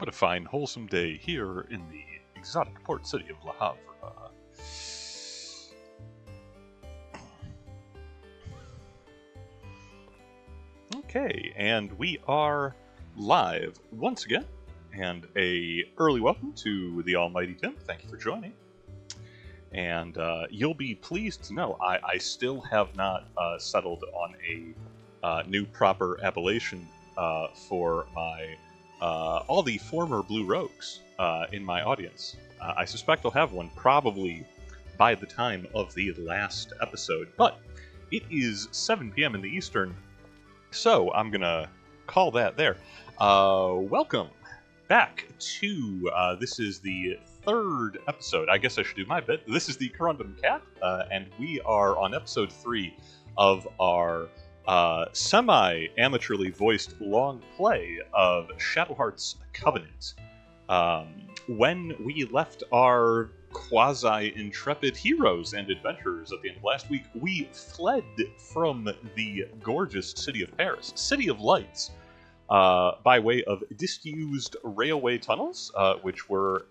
What a fine, wholesome day here in the exotic port city of Le Havre. Okay, and we are live once again, and a early welcome to the almighty Tim. Thank you for joining. And you'll be pleased to know I still have not settled on a new proper appellation for my all the former Blue Rogues in my audience. I suspect I'll have one probably by the time of the last episode, but it is 7 p.m. in the Eastern, so I'm gonna call that there. Welcome back to, this is the third episode. I guess I should do my bit. This is the Corundum Cat, and we are on episode 3 of our semi-amateurly voiced long play of Shadowheart's Covenant. When we left our quasi-intrepid heroes and adventurers at the end of last week, we fled from the gorgeous city of Paris, City of Lights, by way of disused railway tunnels, which were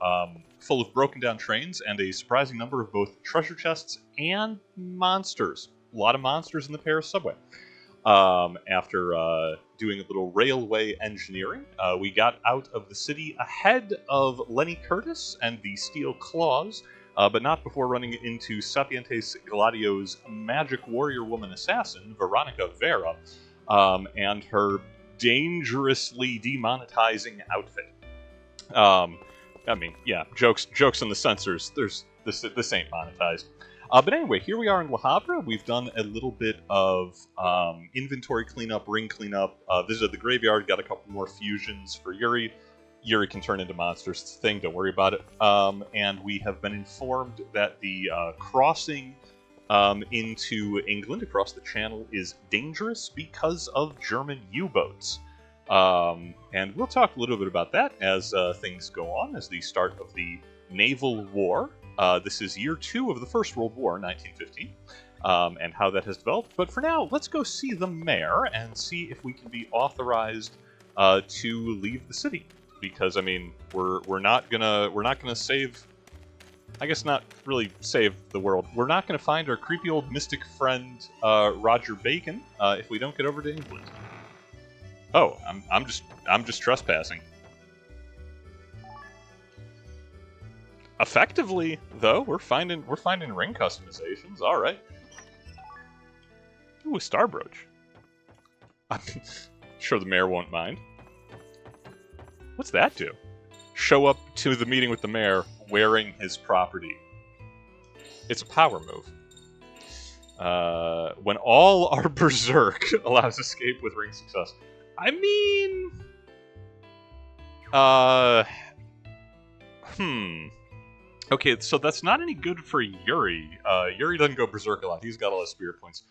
full of broken down trains and a surprising number of both treasure chests and monsters. A lot of monsters in the Paris subway. After doing a little railway engineering, we got out of the city ahead of Lenny Curtis and the Steel Claws, but not before running into Sapientes Gladio's magic warrior woman assassin, Veronica Vera, and her dangerously demonetizing outfit. I mean, yeah, jokes on the censors. This ain't monetized. But anyway, here we are in Le Havre. We've done a little bit of inventory cleanup, ring cleanup, visited the graveyard, got a couple more fusions for Yuri. Yuri can turn into monsters. It's a thing, don't worry about it. And we have been informed that the crossing into England across the channel is dangerous because of German U-boats. And we'll talk a little bit about that as things go on, as the start of the naval war. This is year 2 of the First World War, 1915, and how that has developed. But for now, let's go see the mayor and see if we can be authorized to leave the city. Because I mean, we're not gonna save. I guess not really save the world. We're not gonna find our creepy old mystic friend Roger Bacon if we don't get over to England. Oh, I'm just trespassing. Effectively, though, we're finding ring customizations. All right. Ooh, a star brooch. I'm sure the mayor won't mind. What's that do? Show up to the meeting with the mayor wearing his property. It's a power move. When all are berserk, allows escape with ring success. I mean, Okay, so that's not any good for Yuri. Yuri doesn't go berserk a lot. He's got a lot of spirit points.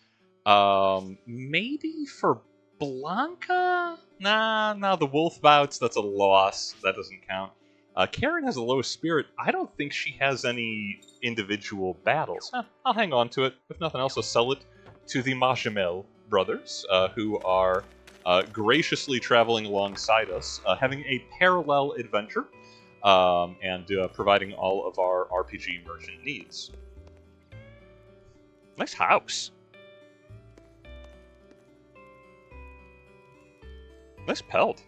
Maybe for Blanca? Nah, the wolf bouts, that's a loss. That doesn't count. Karen has a low spirit. I don't think she has any individual battles. I'll hang on to it. If nothing else, I'll sell it to the Majamel brothers, who are graciously traveling alongside us, having a parallel adventure. And providing all of our RPG merchant needs. Nice house. Nice pelt.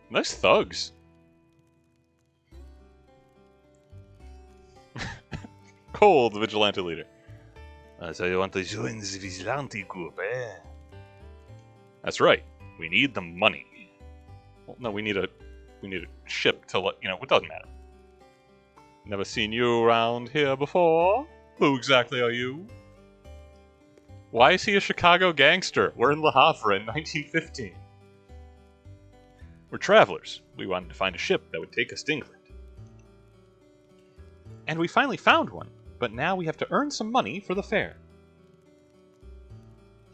Nice thugs. Cole, the vigilante leader. So you want to join the vigilante group, eh? That's right. We need the money. Well, no, we need a ship to let, it doesn't matter. Never seen you around here before. Who exactly are you? Why is he a Chicago gangster? We're in Le Havre in 1915. We're travelers. We wanted to find a ship that would take us to England. And we finally found one, but now we have to earn some money for the fare.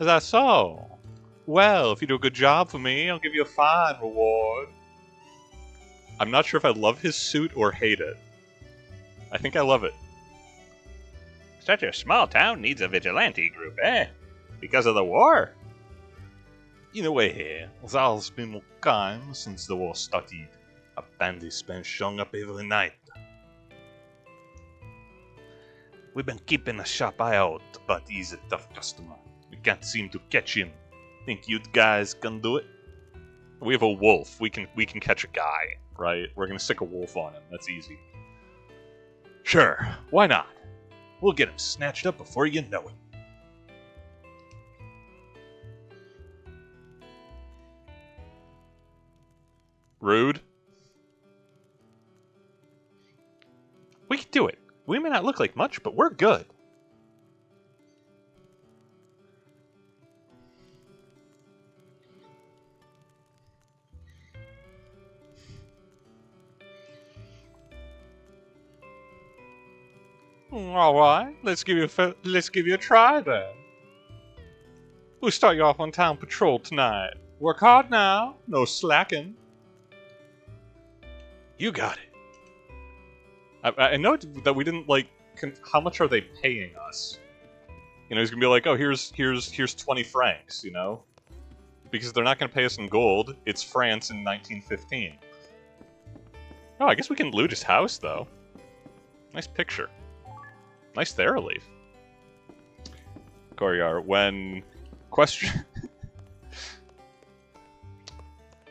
Is that so? Well, if you do a good job for me, I'll give you a fine reward. I'm not sure if I love his suit or hate it. I think I love it. Such a small town needs a vigilante group, eh? Because of the war? In a way, there's been more crime since the war started. A bandit's been showing up every night. We've been keeping a sharp eye out, but he's a tough customer. We can't seem to catch him. Think you guys can do it? We have a wolf. We can catch a guy, right? We're gonna stick a wolf on him. That's easy. Sure, why not? We'll get him snatched up before you know it. Rude. We can do it. We may not look like much, but we're good. All right, let's give you a try then. We'll start you off on town patrol tonight. Work hard now, no slacking. You got it. I know that we didn't like. How much are they paying us? You know, he's gonna be like, oh, here's 20 francs. You know, because they're not gonna pay us in gold. It's France in 1915. Oh, I guess we can loot his house though. Nice picture. Nice Thera-leaf. Koryar, when question...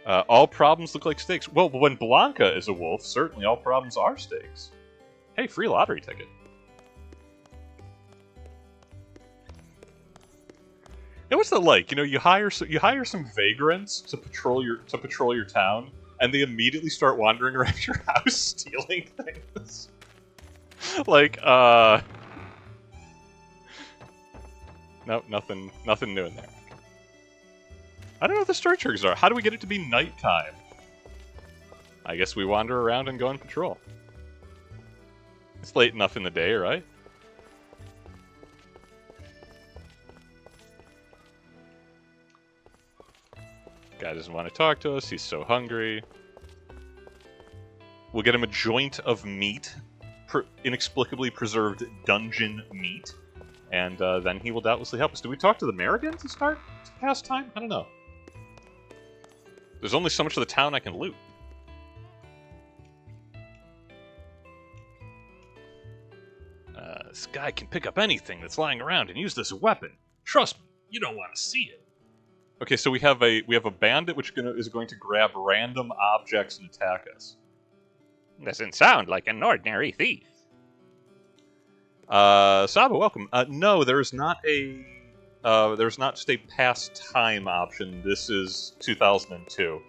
all problems look like steaks. Well, when Blanca is a wolf, certainly all problems are steaks. Hey, free lottery ticket. And what's that like? You know, you hire some vagrants to patrol your town, and they immediately start wandering around your house stealing things. Like, nope, nothing new in there. I don't know what the store triggers are. How do we get it to be nighttime? I guess we wander around and go on patrol. It's late enough in the day, right? Guy doesn't want to talk to us. He's so hungry. We'll get him a joint of meat. Inexplicably preserved dungeon meat, and then he will doubtlessly help us. Do we talk to the mayor again to start to pass time? I don't know. There's only so much of the town I can loot. This guy can pick up anything that's lying around and use this weapon. Trust me, you don't want to see it. Okay, so we have a bandit which is going to grab random objects and attack us. Doesn't sound like an ordinary thief. Saba, welcome. No, there's not just a pastime option. This is 2002.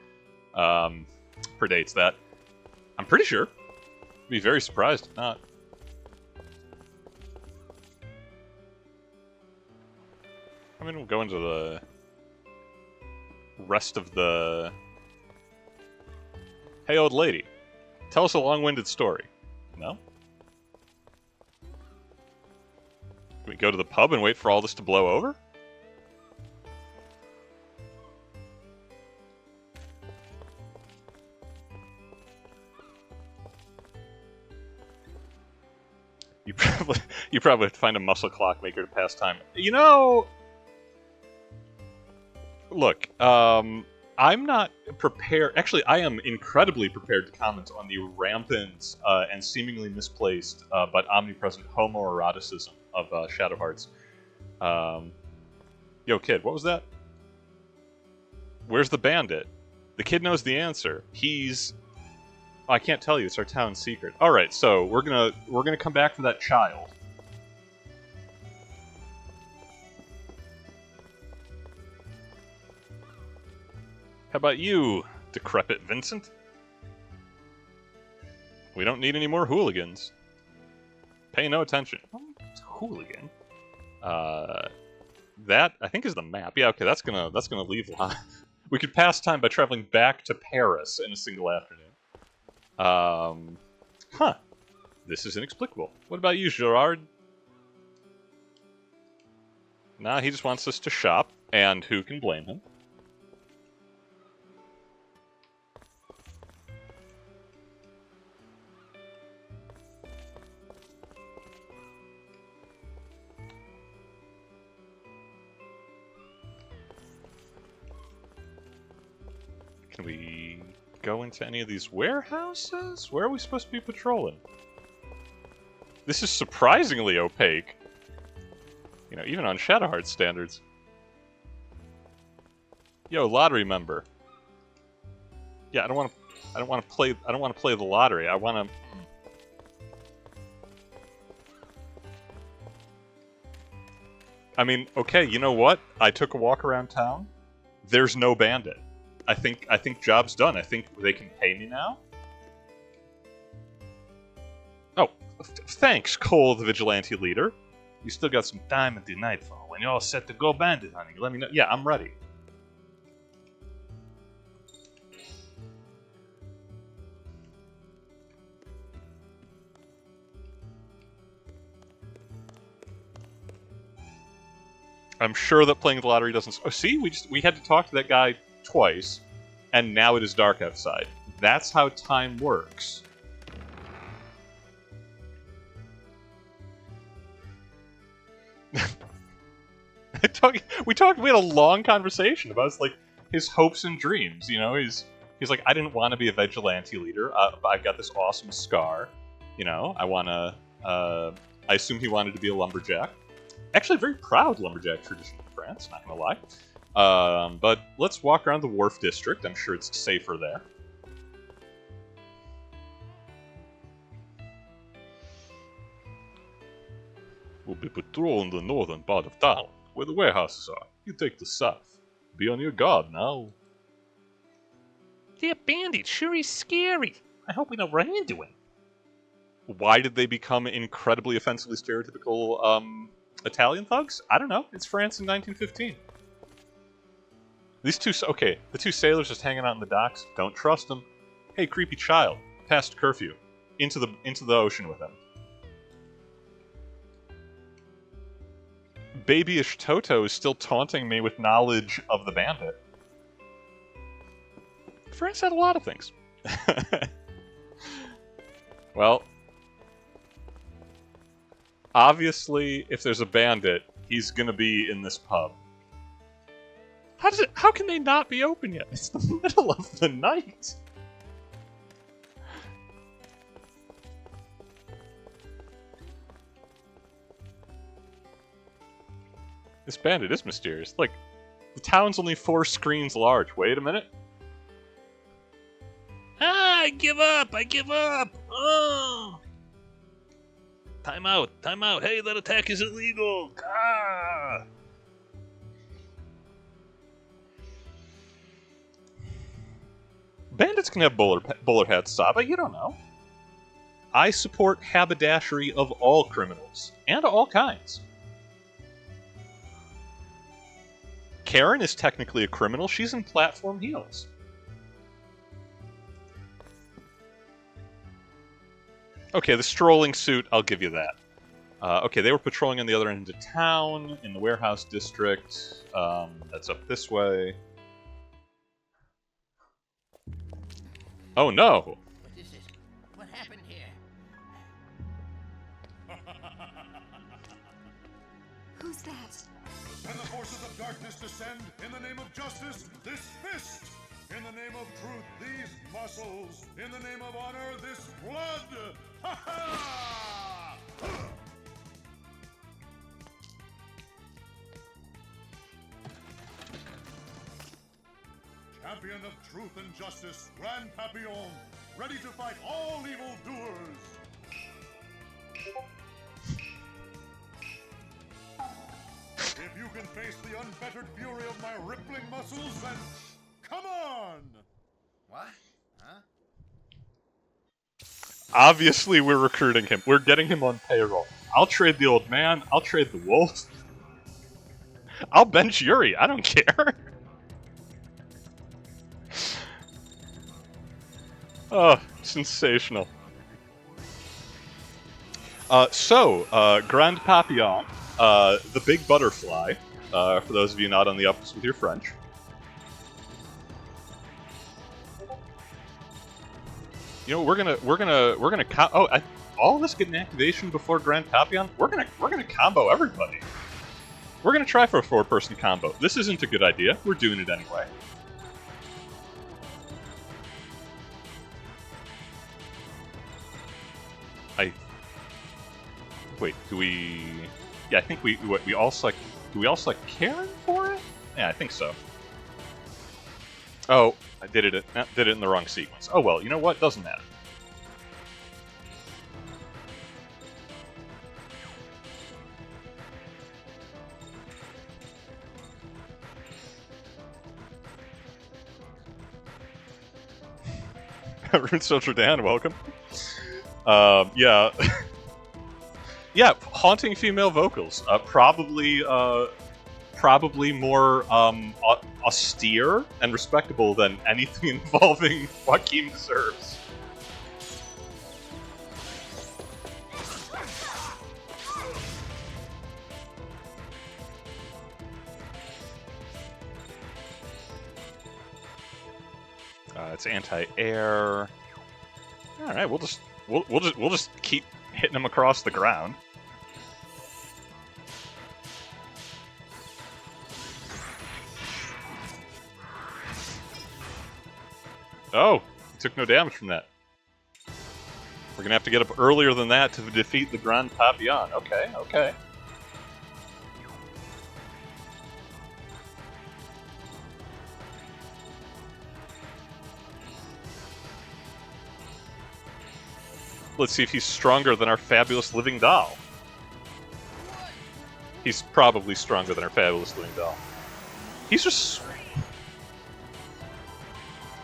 Predates that. I'm pretty sure. I'd be very surprised if not. I mean, we'll go into the rest of the... Hey, old lady. Tell us a long-winded story. No? Can we go to the pub and wait for all this to blow over? You probably have to find a muscle clockmaker to pass time. You know... Look, I'm not prepared. Actually, I am incredibly prepared to comment on the rampant and seemingly misplaced but omnipresent homoeroticism of Shadow Hearts. Yo, kid, what was that? Where's the bandit? The kid knows the answer. He's... Oh, I can't tell you. It's our town secret. All right, so we're gonna come back for that child. How about you, decrepit Vincent? We don't need any more hooligans. Pay no attention. Oh, it's a hooligan. That I think is the map. Yeah, okay, that's gonna leave live. We could pass time by traveling back to Paris in a single afternoon. Huh. This is inexplicable. What about you, Gerard? Nah, he just wants us to shop, and who can blame him? Can we go into any of these warehouses? Where are we supposed to be patrolling? This is surprisingly opaque. You know, even on Shadowheart standards. Yo, lottery member. Yeah, I don't want to play the lottery. I want to. I mean, okay, you know what? I took a walk around town. There's no bandit. I think job's done. I think they can pay me now. Oh, thanks, Cole, the vigilante leader. You still got some time until nightfall. When you're all set to go bandit hunting, let me know. Yeah, I'm ready. I'm sure that playing the lottery doesn't... Oh, see? We had to talk to that guy twice, and now it is dark outside. That's how time works. We had a long conversation about his hopes and dreams, you know? He's like, I didn't want to be a vigilante leader, but I've got this awesome scar, you know? I assume he wanted to be a lumberjack. Actually, a very proud lumberjack tradition in France, not gonna lie. But let's walk around the Wharf District. I'm sure it's safer there. We'll be patrolling the northern part of town, where the warehouses are. You take the south. Be on your guard now. That bandit sure is scary. I hope we don't run into him. Why did they become incredibly offensively stereotypical, Italian thugs? I don't know. It's France in 1915. These two... Okay, the two sailors just hanging out in the docks. Don't trust them. Hey, creepy child. Past curfew. Into the ocean with him. Babyish Toto is still taunting me with knowledge of the bandit. France had a lot of things. Well... Obviously, if there's a bandit, he's gonna be in this pub. How can they not be open yet? It's the middle of the night! This bandit is mysterious. Like, the town's only 4 screens large. Wait a minute. Ah, I give up! Oh! Time out! Hey, that attack is illegal! Ah! Bandits can have bowler hats, Saba, you don't know. I support haberdashery of all criminals, and all kinds. Karen is technically a criminal, she's in platform heels. Okay, the strolling suit, I'll give you that. Okay, they were patrolling on the other end of town, in the warehouse district. That's up this way. Oh no! What is it? What happened here? Who's that? When the forces of darkness descend, in the name of justice, this fist! In the name of truth, these muscles! In the name of honor, this blood! Ha ha! Champion of truth and justice, Grand Papillon, ready to fight all evil-doers! If you can face the unfettered fury of my rippling muscles, then come on! What? Huh? Obviously, we're recruiting him. We're getting him on payroll. I'll trade the old man. I'll trade the wolf. I'll bench Yuri. I don't care. Oh, sensational. Grand Papillon, the big butterfly, for those of you not on the ups with your French. You know, we're gonna all of us get an activation before Grand Papillon. We're gonna combo everybody. We're gonna try for a 4-person combo. This isn't a good idea. We're doing it anyway. Wait, do we? Yeah, I think we all select. Do we all select Karen for it? Yeah, I think so. Oh, I did it in the wrong sequence. Oh well, you know what? Doesn't matter. Rune Soldier Dan, welcome. Yeah. Yeah, haunting female vocals. Probably more austere and respectable than anything involving Joaquin deserves. It's anti-air. All right, we'll just keep hitting him across the ground. Oh, he took no damage from that. We're gonna have to get up earlier than that to defeat the Grand Papillon. Okay, okay. Let's see if he's stronger than our fabulous living doll. He's probably stronger than our fabulous living doll. He's just...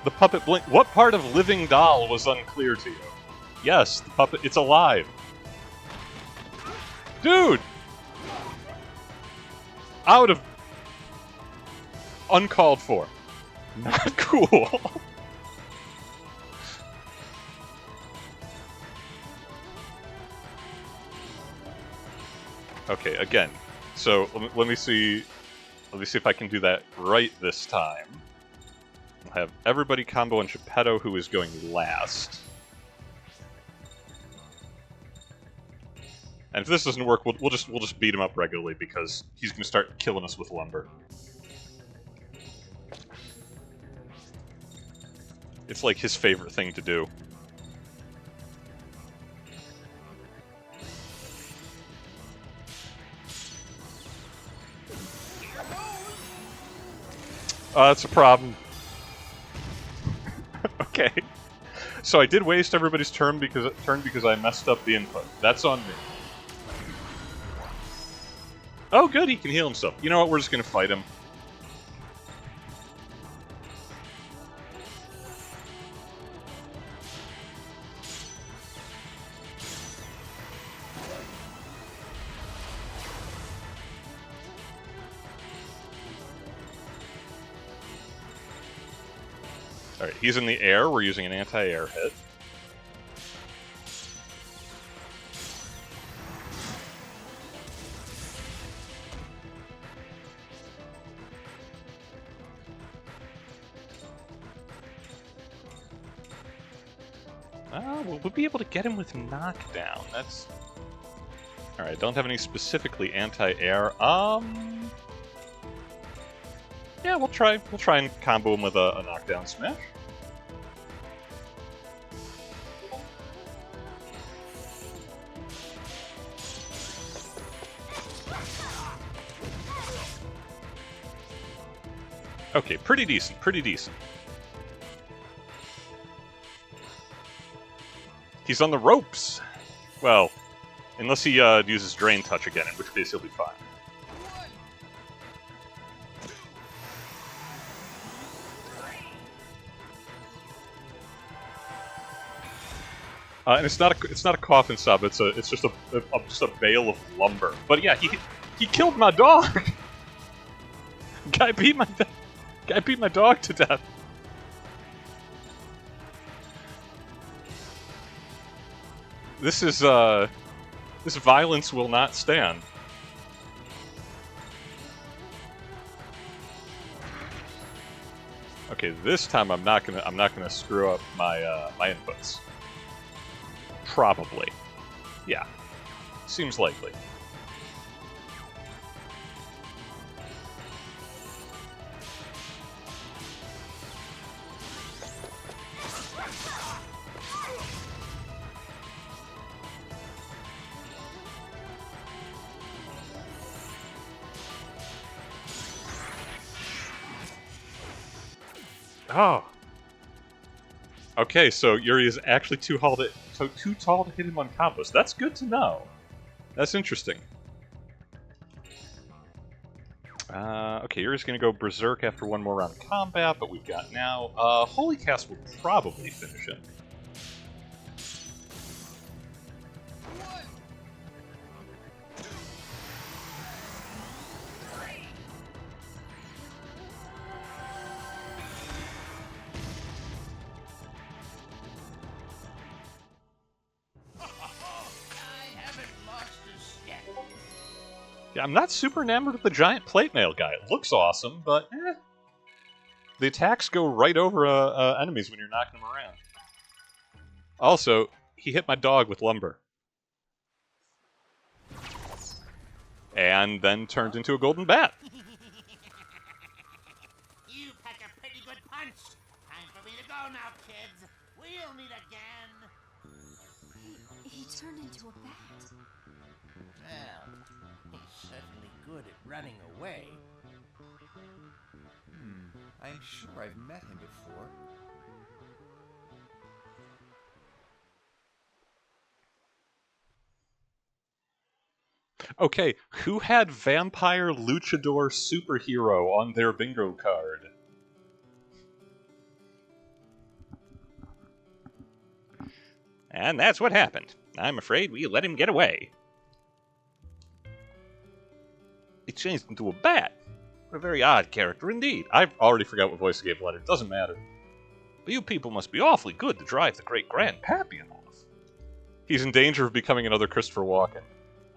The puppet blink... What part of living doll was unclear to you? Yes, the puppet... It's alive. Dude! Out of... Uncalled for. Not cool. Okay, again. So let me see. Let me see if I can do that right this time. I'll have everybody combo on Geppetto, who is going last. And if this doesn't work, we'll just beat him up regularly because he's going to start killing us with lumber. It's like his favorite thing to do. That's a problem. Okay. So I did waste everybody's turn because I messed up the input. That's on me. Oh, good, he can heal himself. You know what, we're just gonna fight him. Alright, he's in the air. We're using an anti-air hit. We'll be able to get him with knockdown. That's... Alright, don't have any specifically anti-air. Yeah, we'll try and combo him with a knockdown smash. Okay, pretty decent, pretty decent. He's on the ropes! Well, unless he uses Drain Touch again, in which case he'll be fine. And it's not a coffin sub. It's just a bale of lumber. But yeah, he killed my dog. Guy beat my dog to death. This violence will not stand. Okay, this time I'm not gonna screw up my my inputs. Probably. Yeah. Seems likely. Oh. Okay, so Yuri is actually too tall to hit him on combos. That's good to know. That's interesting. Okay, Yuri's gonna go Berserk after one more round of combat, but we've got now. Holy Cast will probably finish him. Yeah, I'm not super enamored with the giant plate mail guy. It looks awesome, but the attacks go right over enemies when you're knocking them around. Also, he hit my dog with lumber. And then turned into a golden bat. You pack a pretty good punch. Time for me to go now, kids. We'll meet again. He turned into a bat. Well, he's certainly good at running away. I'm sure I've met him before. Okay, who had Vampire Luchador Superhero on their bingo card? And that's what happened. I'm afraid we let him get away. He changed into a bat. What a very odd character indeed. I already forgot what voice he gave Leonard. Doesn't matter. But you people must be awfully good to drive the great Grand Papillion off. He's in danger of becoming another Christopher Walken.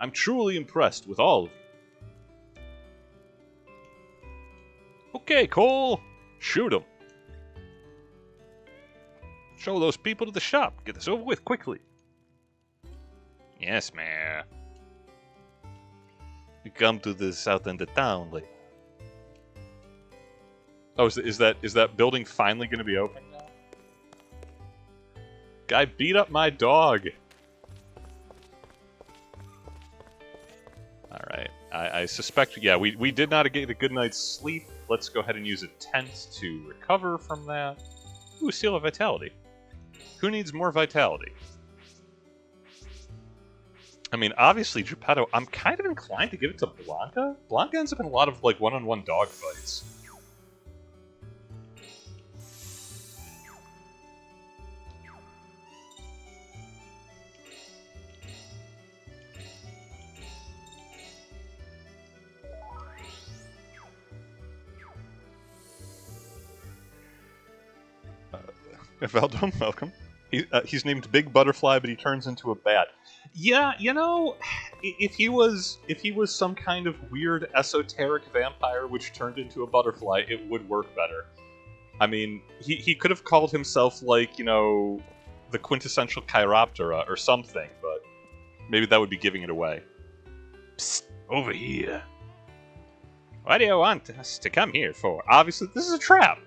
I'm truly impressed with all of you. Okay, Cole. Shoot him. Show those people to the shop. Get this over with quickly. Yes, Mayor. You come to the south end of town later. Oh, is that building finally going to be open now? Guy beat up my dog. Alright, I suspect, yeah, we did not get a good night's sleep. Let's go ahead and use a tent to recover from that. Ooh, Seal of Vitality. Who needs more Vitality? I mean, obviously, Geppetto, I'm kind of inclined to give it to Blanca. Blanca ends up in a lot of, like, one-on-one dogfights. Veldom, welcome. He's named Big Butterfly, but he turns into a bat. Yeah, you know, if he was some kind of weird esoteric vampire which turned into a butterfly, it would work better. I mean, he could have called himself, like, you know, the quintessential Chiroptera or something, but maybe that would be giving it away. Psst, over here. What do you want us to come here for? Obviously, this is a trap.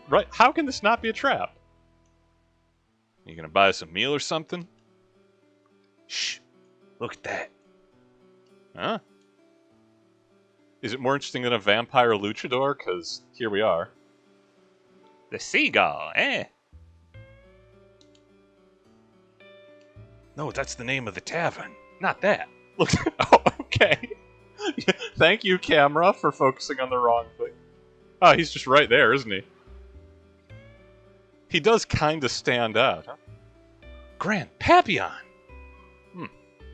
Right? How can this not be a trap? You gonna buy us a meal or something? Shh! Look at that. Huh? Is it more interesting than a vampire luchador? Because here we are. The seagull, eh? No, that's the name of the tavern. Not that. Look. Oh, okay. Thank you, camera, for focusing on the wrong thing. Oh, he's just right there, isn't he? He does kind of stand out, huh? Grand Papillon!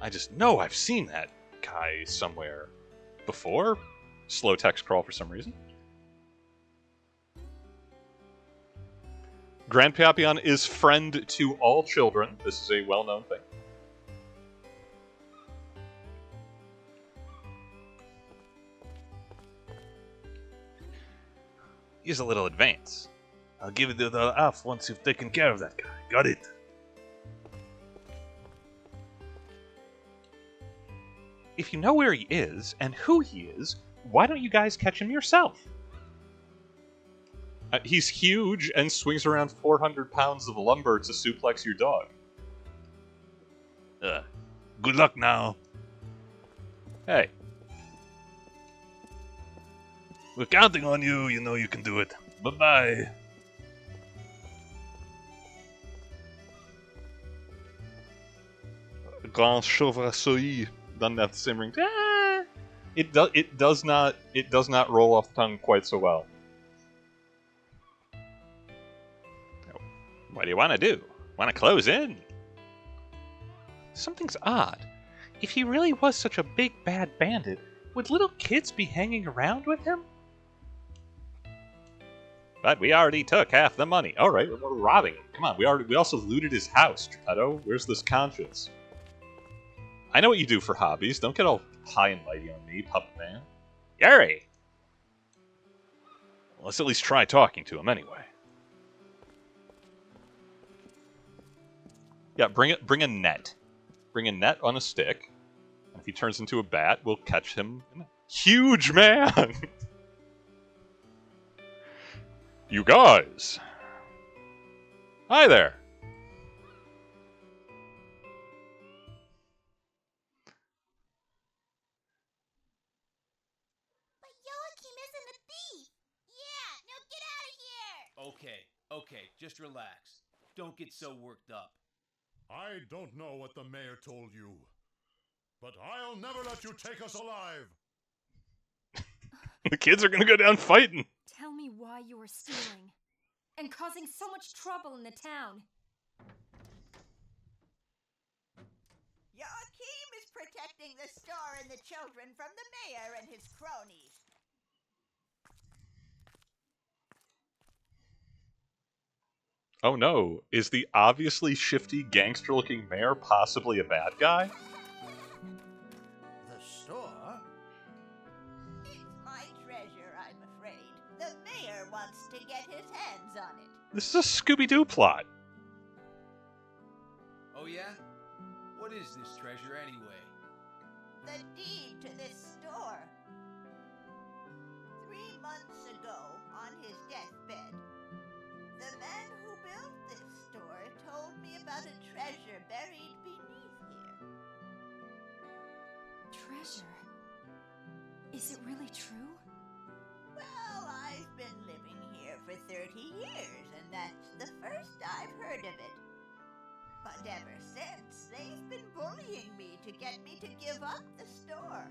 I just know I've seen that guy somewhere before. Slow text crawl for some reason. Grand Papillon is friend to all children. This is a well-known thing. Here's a little advance. I'll give it the off once you've taken care of that guy. Got it? If you know where he is and who he is, why don't you guys catch him yourself? He's huge and swings around 400 pounds of lumber to suplex your dog. Good luck now. Hey. We're counting on you. You know you can do it. Bye-bye. Grand chauve-souris doesn't have the same ring. It does not roll off the tongue quite so well. What do you want to do? Want to close in? Something's odd. If he really was such a big bad bandit, would little kids be hanging around with him? But we already took half the money. All right, we're robbing him. Come on, we also looted his house, Geppetto. Where's this conscience? I know what you do for hobbies. Don't get all high and mighty on me, puppet man. Yuri! Let's at least try talking to him anyway. Yeah, bring a net. Bring a net on a stick. And if he turns into a bat, we'll catch him. Huge man! You guys! Hi there! But Joachim isn't a thief. Yeah, now get out of here. Okay, just relax. Don't get so worked up. I don't know what the mayor told you, but I'll never let you take us alive. The kids are gonna go down fighting! Tell me why you were stealing and causing so much trouble in the town. Joachim is protecting the store and the children from the mayor and his cronies. Oh no, is the obviously shifty, gangster-looking mayor possibly a bad guy? The store? It's my treasure, I'm afraid. The mayor wants to get his hands on it. This is a Scooby-Doo plot. Oh yeah? What is this treasure anyway? The deed to this store. 3 months ago, on his deathbed, the man who built this store told me about a treasure buried beneath here. Treasure? Is it really true? Well, I've been living here for 30 years, and that's the first I've heard of it. But ever since, they've been bullying me to get me to give up the store.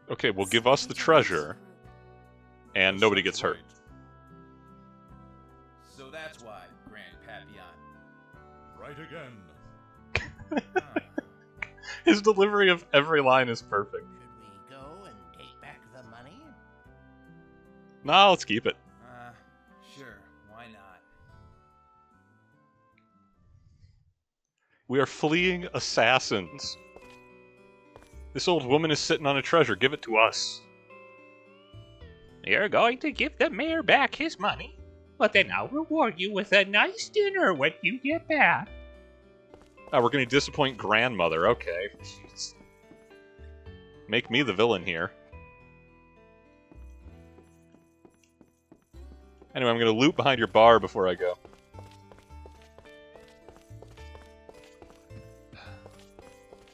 Okay, well, give us the treasure, and nobody gets hurt. So that's why, Grand Papillon. Right again. His delivery of every line is perfect. Should we go and take back the money? No, let's keep it. Sure, why not? We are fleeing assassins. This old woman is sitting on a treasure. Give it to us. You're going to give the mayor back his money? But then I'll reward you with a nice dinner when you get back. Oh, we're going to disappoint grandmother. Okay. Jeez. Make me the villain here. Anyway, I'm going to loot behind your bar before I go.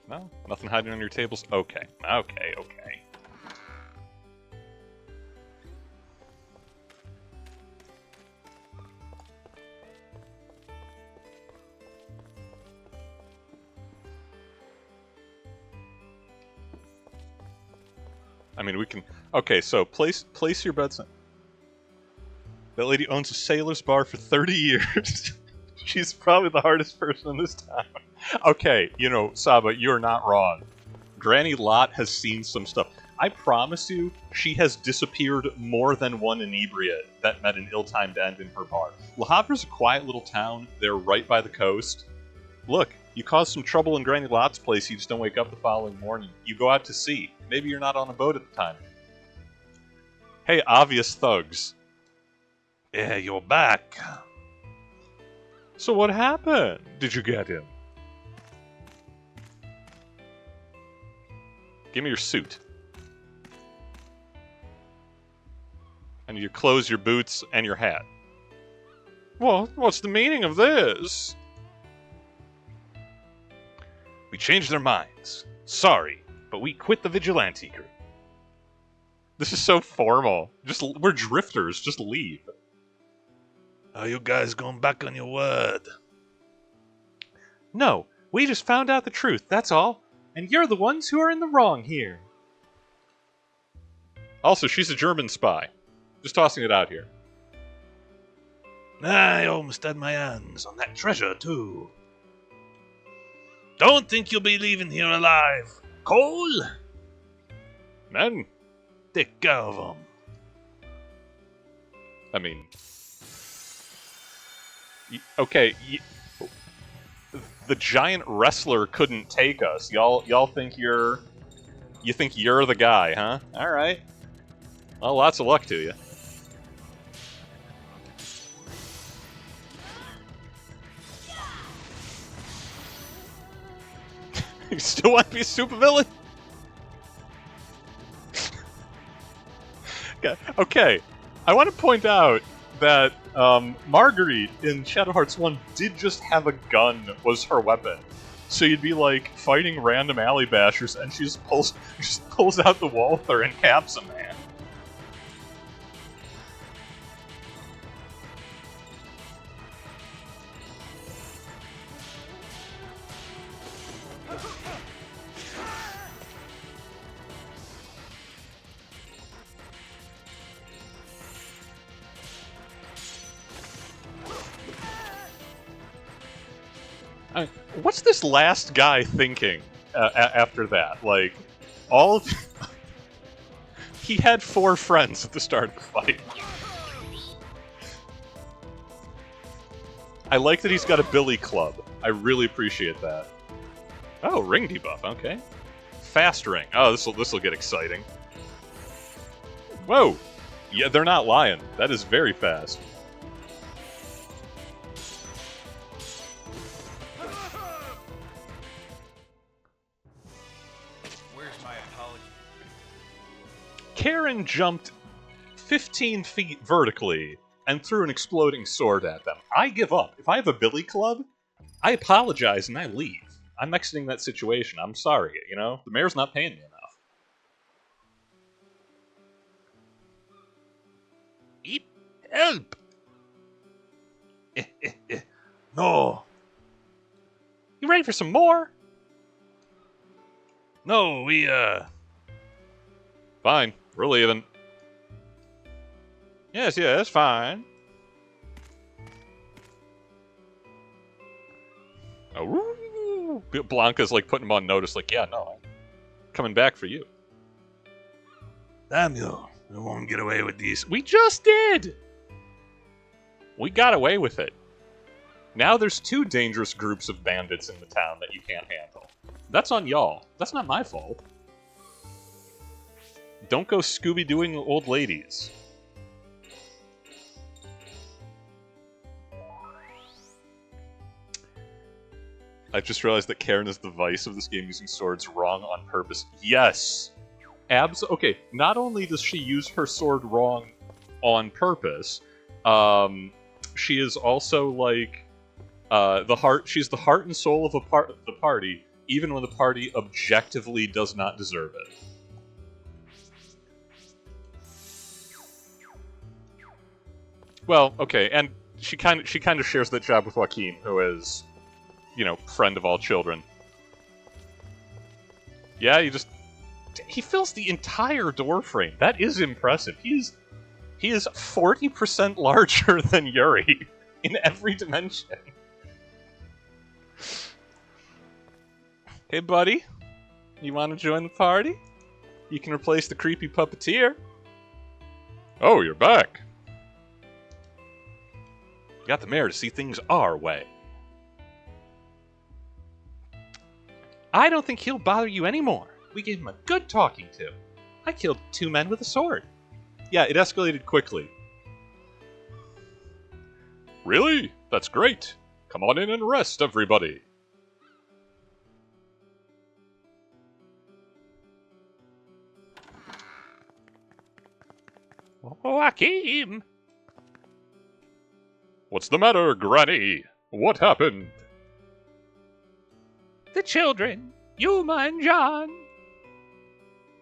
No? Nothing hiding on your tables? Okay. Okay. I mean, we can... Okay, so place your bets in. That lady owns a sailor's bar for 30 years. She's probably the hardest person in this town. Okay, you know, Saba, you're not wrong. Granny Lot has seen some stuff. I promise you, she has disappeared more than one inebriate that met an ill-timed end in her bar. Le Havre's a quiet little town. They're right by the coast. Look, you caused some trouble in Granny Lot's place, you just don't wake up the following morning. You go out to sea. Maybe you're not on a boat at the time. Hey, obvious thugs. Yeah, you're back. So what happened? Did you get him? Give me your suit. And your clothes, your boots, and your hat. Well, what's the meaning of this? We changed our minds. Sorry, but we quit the vigilante group. This is so formal. We're drifters. Just leave. Are you guys going back on your word? No, we just found out the truth, that's all. And you're the ones who are in the wrong here. Also, she's a German spy. Just tossing it out here. I almost had my hands on that treasure, too. Don't think you'll be leaving here alive. Cole? Men? Take care of them. I mean... Okay, the giant wrestler couldn't take us. Y'all think you're... You think you're the guy, huh? Alright. Well, lots of luck to you. You still want to be a supervillain? Okay, I want to point out that Marguerite in Shadow Hearts 1 did just have a gun was her weapon. So you'd be like fighting random alley bashers and she just pulls out the Walther and caps a man. What's this last guy thinking after that? Like, all of... He had 4 friends at the start of the fight. I like that he's got a billy club. I really appreciate that. Oh, ring debuff, okay. Fast ring. Oh, this'll get exciting. Whoa! Yeah, they're not lying. That is very fast. Karen jumped 15 feet vertically and threw an exploding sword at them. I give up. If I have a billy club, I apologize and I leave. I'm exiting that situation. I'm sorry, you know? The mayor's not paying me enough. Help! No. You ready for some more? No, we, Fine. We're leaving. Yes, yes, fine. Oh, Blanca's like putting him on notice, like, yeah, no, I'm coming back for you. Damn you. We won't get away with these. We just did! We got away with it. Now there's 2 dangerous groups of bandits in the town that you can't handle. That's on y'all. That's not my fault. Don't go Scooby-Dooing old ladies. I just realized that Karen is the vice of this game using swords wrong on purpose. Yes! Okay, not only does she use her sword wrong on purpose, she is also like she's the heart and soul of the party, even when the party objectively does not deserve it. Well, okay, and she kind of shares that job with Joaquin, who is, you know, friend of all children. Yeah, he fills the entire door frame. That is impressive. He is 40% larger than Yuri in every dimension. Hey, buddy, you want to join the party? You can replace the creepy puppeteer. Oh, you're back. Got the mayor to see things our way. I don't think he'll bother you anymore. We gave him a good talking to. I killed 2 men with a sword. Yeah, it escalated quickly. Really? That's great. Come on in and rest, everybody. Joachim! What's the matter, Granny? What happened? The children, Yuma and John.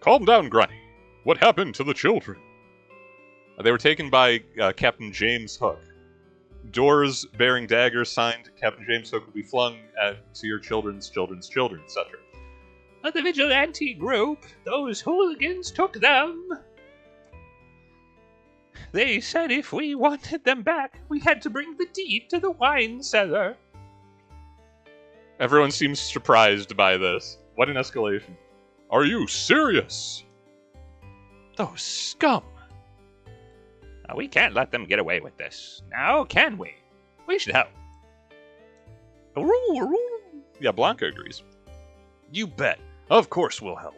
Calm down, Granny. What happened to the children? They were taken by Captain James Hook. Doors bearing daggers signed Captain James Hook will be flung to your children's children's children, etc. The vigilante group, those hooligans took them. They said if we wanted them back, we had to bring the deed to the wine cellar. Everyone seems surprised by this. What an escalation. Are you serious? Those scum. We can't let them get away with this. Now, can we? We should help. Yeah, Blanca agrees. You bet. Of course we'll help.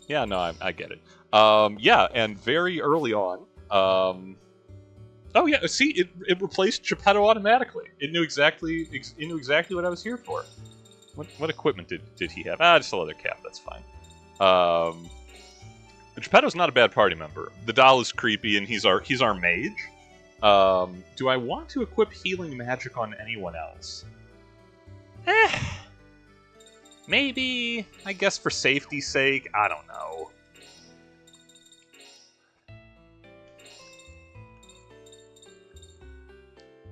Yeah, no, I get it. Yeah, and very early on, oh yeah, see, it replaced Geppetto automatically. It knew exactly what I was here for. What equipment did he have? Just a leather cap. That's fine. Geppetto's not a bad party member. The doll is creepy, and he's our mage. Do I want to equip healing magic on anyone else? Maybe, I guess for safety's sake. I don't know.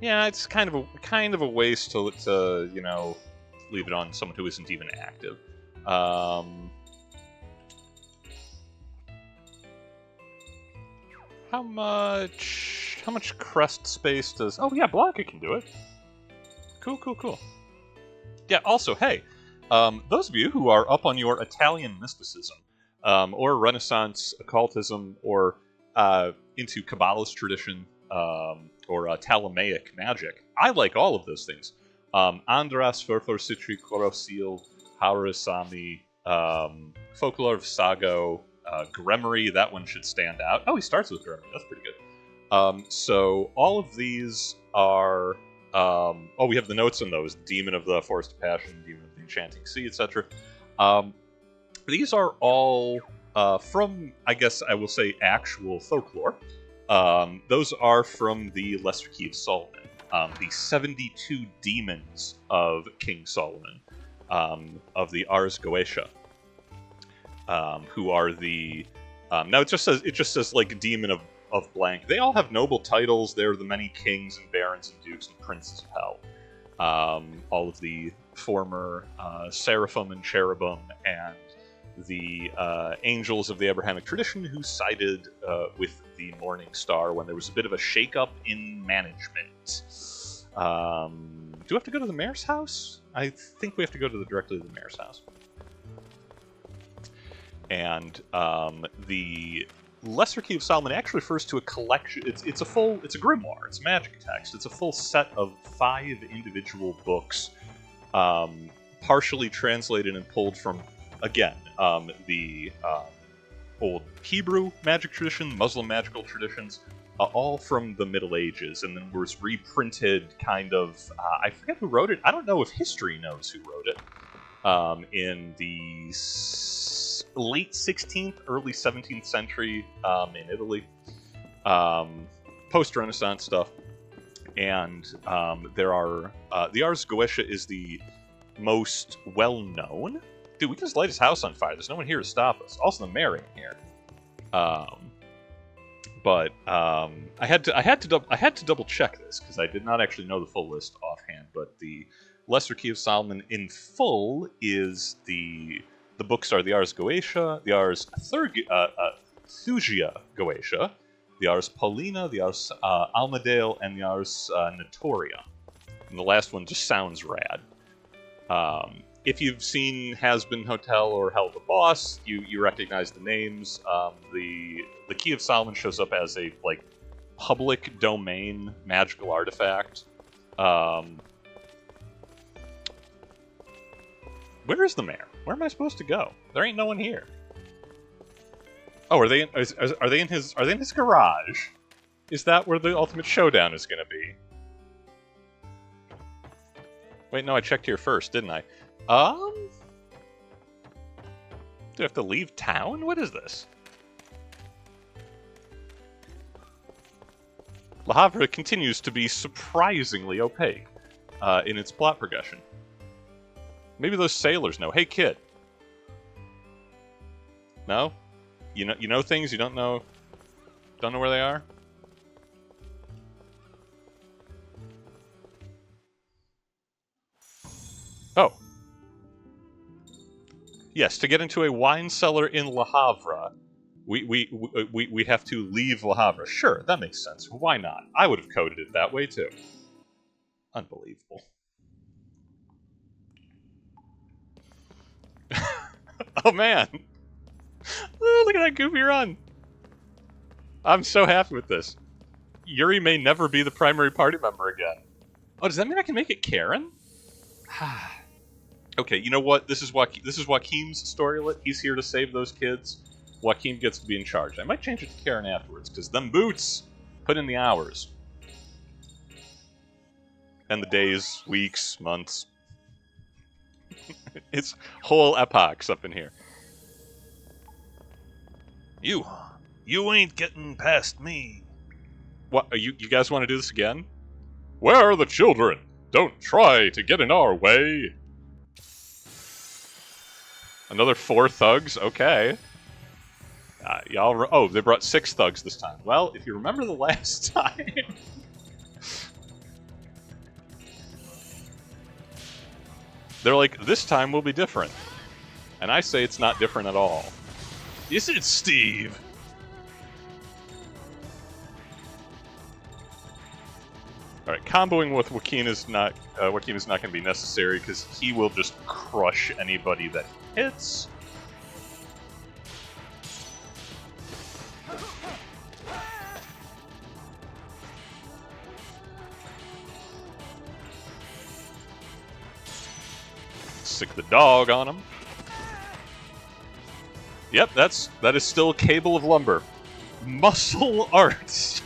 Yeah, it's kind of a waste to you know, leave it on someone who isn't even active. How much crest space does... Oh yeah, Blanca can do it. Cool. Yeah, also, hey, those of you who are up on your Italian mysticism, or Renaissance occultism, or into Kabbalist tradition, or Ptolemaic magic, I like all of those things. Andras, Furfur, Citri, Korosil, Haurasami, Folklore of Sago, Gremory, that one should stand out. Oh, he starts with Gremory, that's pretty good. So all of these are... oh, we have the notes on those. Demon of the Forest of Passion, Demon of the Enchanting Sea, etc. These are all from, I guess I will say, actual folklore. Those are from the Lesser Key of Solomon. The 72 demons of King Solomon, of the Ars Goetia, who are the... now it just says like demon of blank. They all have noble titles. They're the many kings and barons and dukes and princes of hell. All of the former seraphim and cherubim and the angels of the Abrahamic tradition who sided with the Morning Star when there was a bit of a shake-up in management. Do we have to go to the mayor's house? I think we have to go directly to the mayor's house. And the Lesser Key of Solomon actually refers to a collection. It's a grimoire. It's a magic text. It's a full set of 5 individual books, partially translated and pulled from, again, the old Hebrew magic tradition, Muslim magical traditions, all from the Middle Ages, and then was reprinted kind of, I forget who wrote it. I don't know if history knows who wrote it, in the late 16th, early 17th century in Italy. Post-Renaissance stuff. And there are... the Ars Goetia is the most well-known. Dude, we can just light his house on fire. There's no one here to stop us. Also, the mayor ain't here. But I had to double check this because I did not actually know the full list offhand. But the Lesser Key of Solomon in full is the books are the Ars Goetia, the Ars Thugia Goetia, the Ars Paulina, the Ars Almadale, and the Ars Notoria. And the last one just sounds rad. If you've seen Has-Been Hotel or Hell the Boss, you recognize the names. The Key of Solomon shows up as a public domain magical artifact. Where is the mayor? Where am I supposed to go? There ain't no one here. Oh, are they in his garage? Is that where the ultimate showdown is going to be? Wait, no, I checked here first, didn't I? Do I have to leave town? What is this? Le Havre continues to be surprisingly opaque in its plot progression. Maybe those sailors know. Hey, kid. No? You know things you don't know where they are? Oh. Yes, to get into a wine cellar in Le Havre, we have to leave Le Havre. Sure, that makes sense. Why not? I would have coded it that way too. Unbelievable. Oh man! Oh, look at that goofy run! I'm so happy with this. Yuri may never be the primary party member again. Oh, does that mean I can make it Karen? Okay, you know what? This is Joaquim's storylet. He's here to save those kids. Joaquim gets to be in charge. I might change it to Karen afterwards, because them boots put in the hours. And the days, weeks, months. It's whole epochs up in here. You ain't getting past me. What? You guys want to do this again? Where are the children? Don't try to get in our way. Another 4 thugs? Okay. Oh, they brought 6 thugs this time. Well, if you remember the last time... They're like, this time will be different. And I say it's not different at all. Yes, it's Steve. Alright, comboing with Joaquin is not going to be necessary because he will just crush anybody that he hits. Sick the dog on him. Yep, that is still Cable of Lumber. Muscle arts.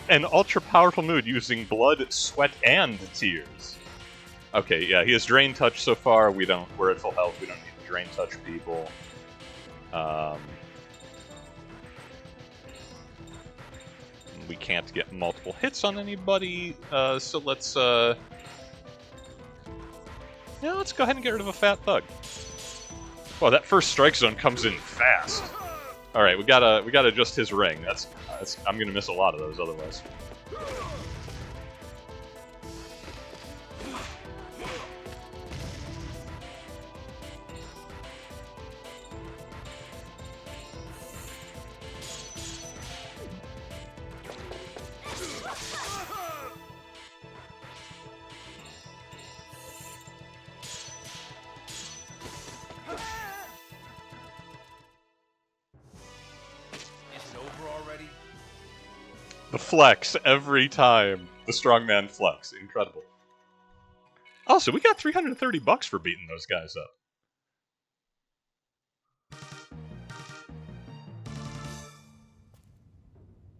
An ultra-powerful mood using blood, sweat, and tears. Okay, yeah, he has Drain Touch so far. We're at full health. We don't need to Drain Touch people. We can't get multiple hits on anybody, so let's go ahead and get rid of a fat thug. Well, that first strike zone comes in fast. All right, we gotta adjust his ring. I'm gonna miss a lot of those otherwise. The flex every time. The strongman flex. Incredible. Also, we got $330 for beating those guys up.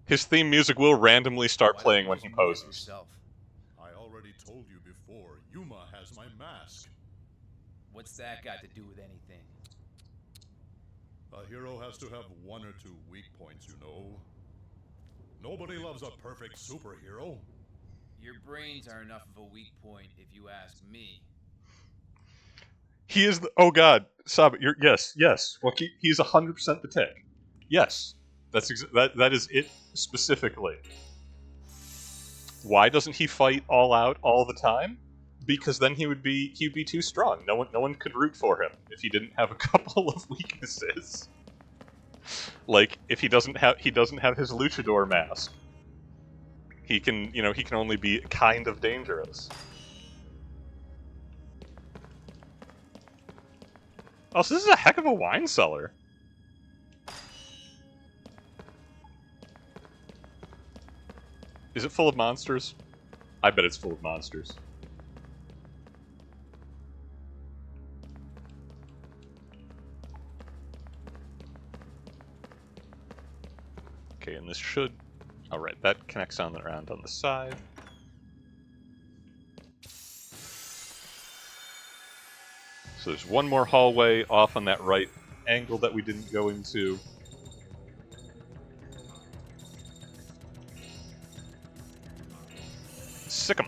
His theme music will randomly start playing when he poses. I already told you before, Yuma has my mask. What's that got to do with anything? A hero has to have 1 or 2 weak points, you know. Nobody loves a perfect superhero. Your brains are enough of a weak point, if you ask me. He is the... Oh god, Sab, yes. Well, he's 100% the tick. Yes. That is it specifically. Why doesn't he fight all out all the time? Because then he'd be too strong. No one could root for him if he didn't have a couple of weaknesses. Like if he doesn't have his luchador mask. He can only be kind of dangerous. Oh, so this is a heck of a wine cellar. Is it full of monsters? I bet it's full of monsters. Okay, and this should... Alright, that connects on around on the side. So there's one more hallway off on that right angle that we didn't go into. Sick 'em.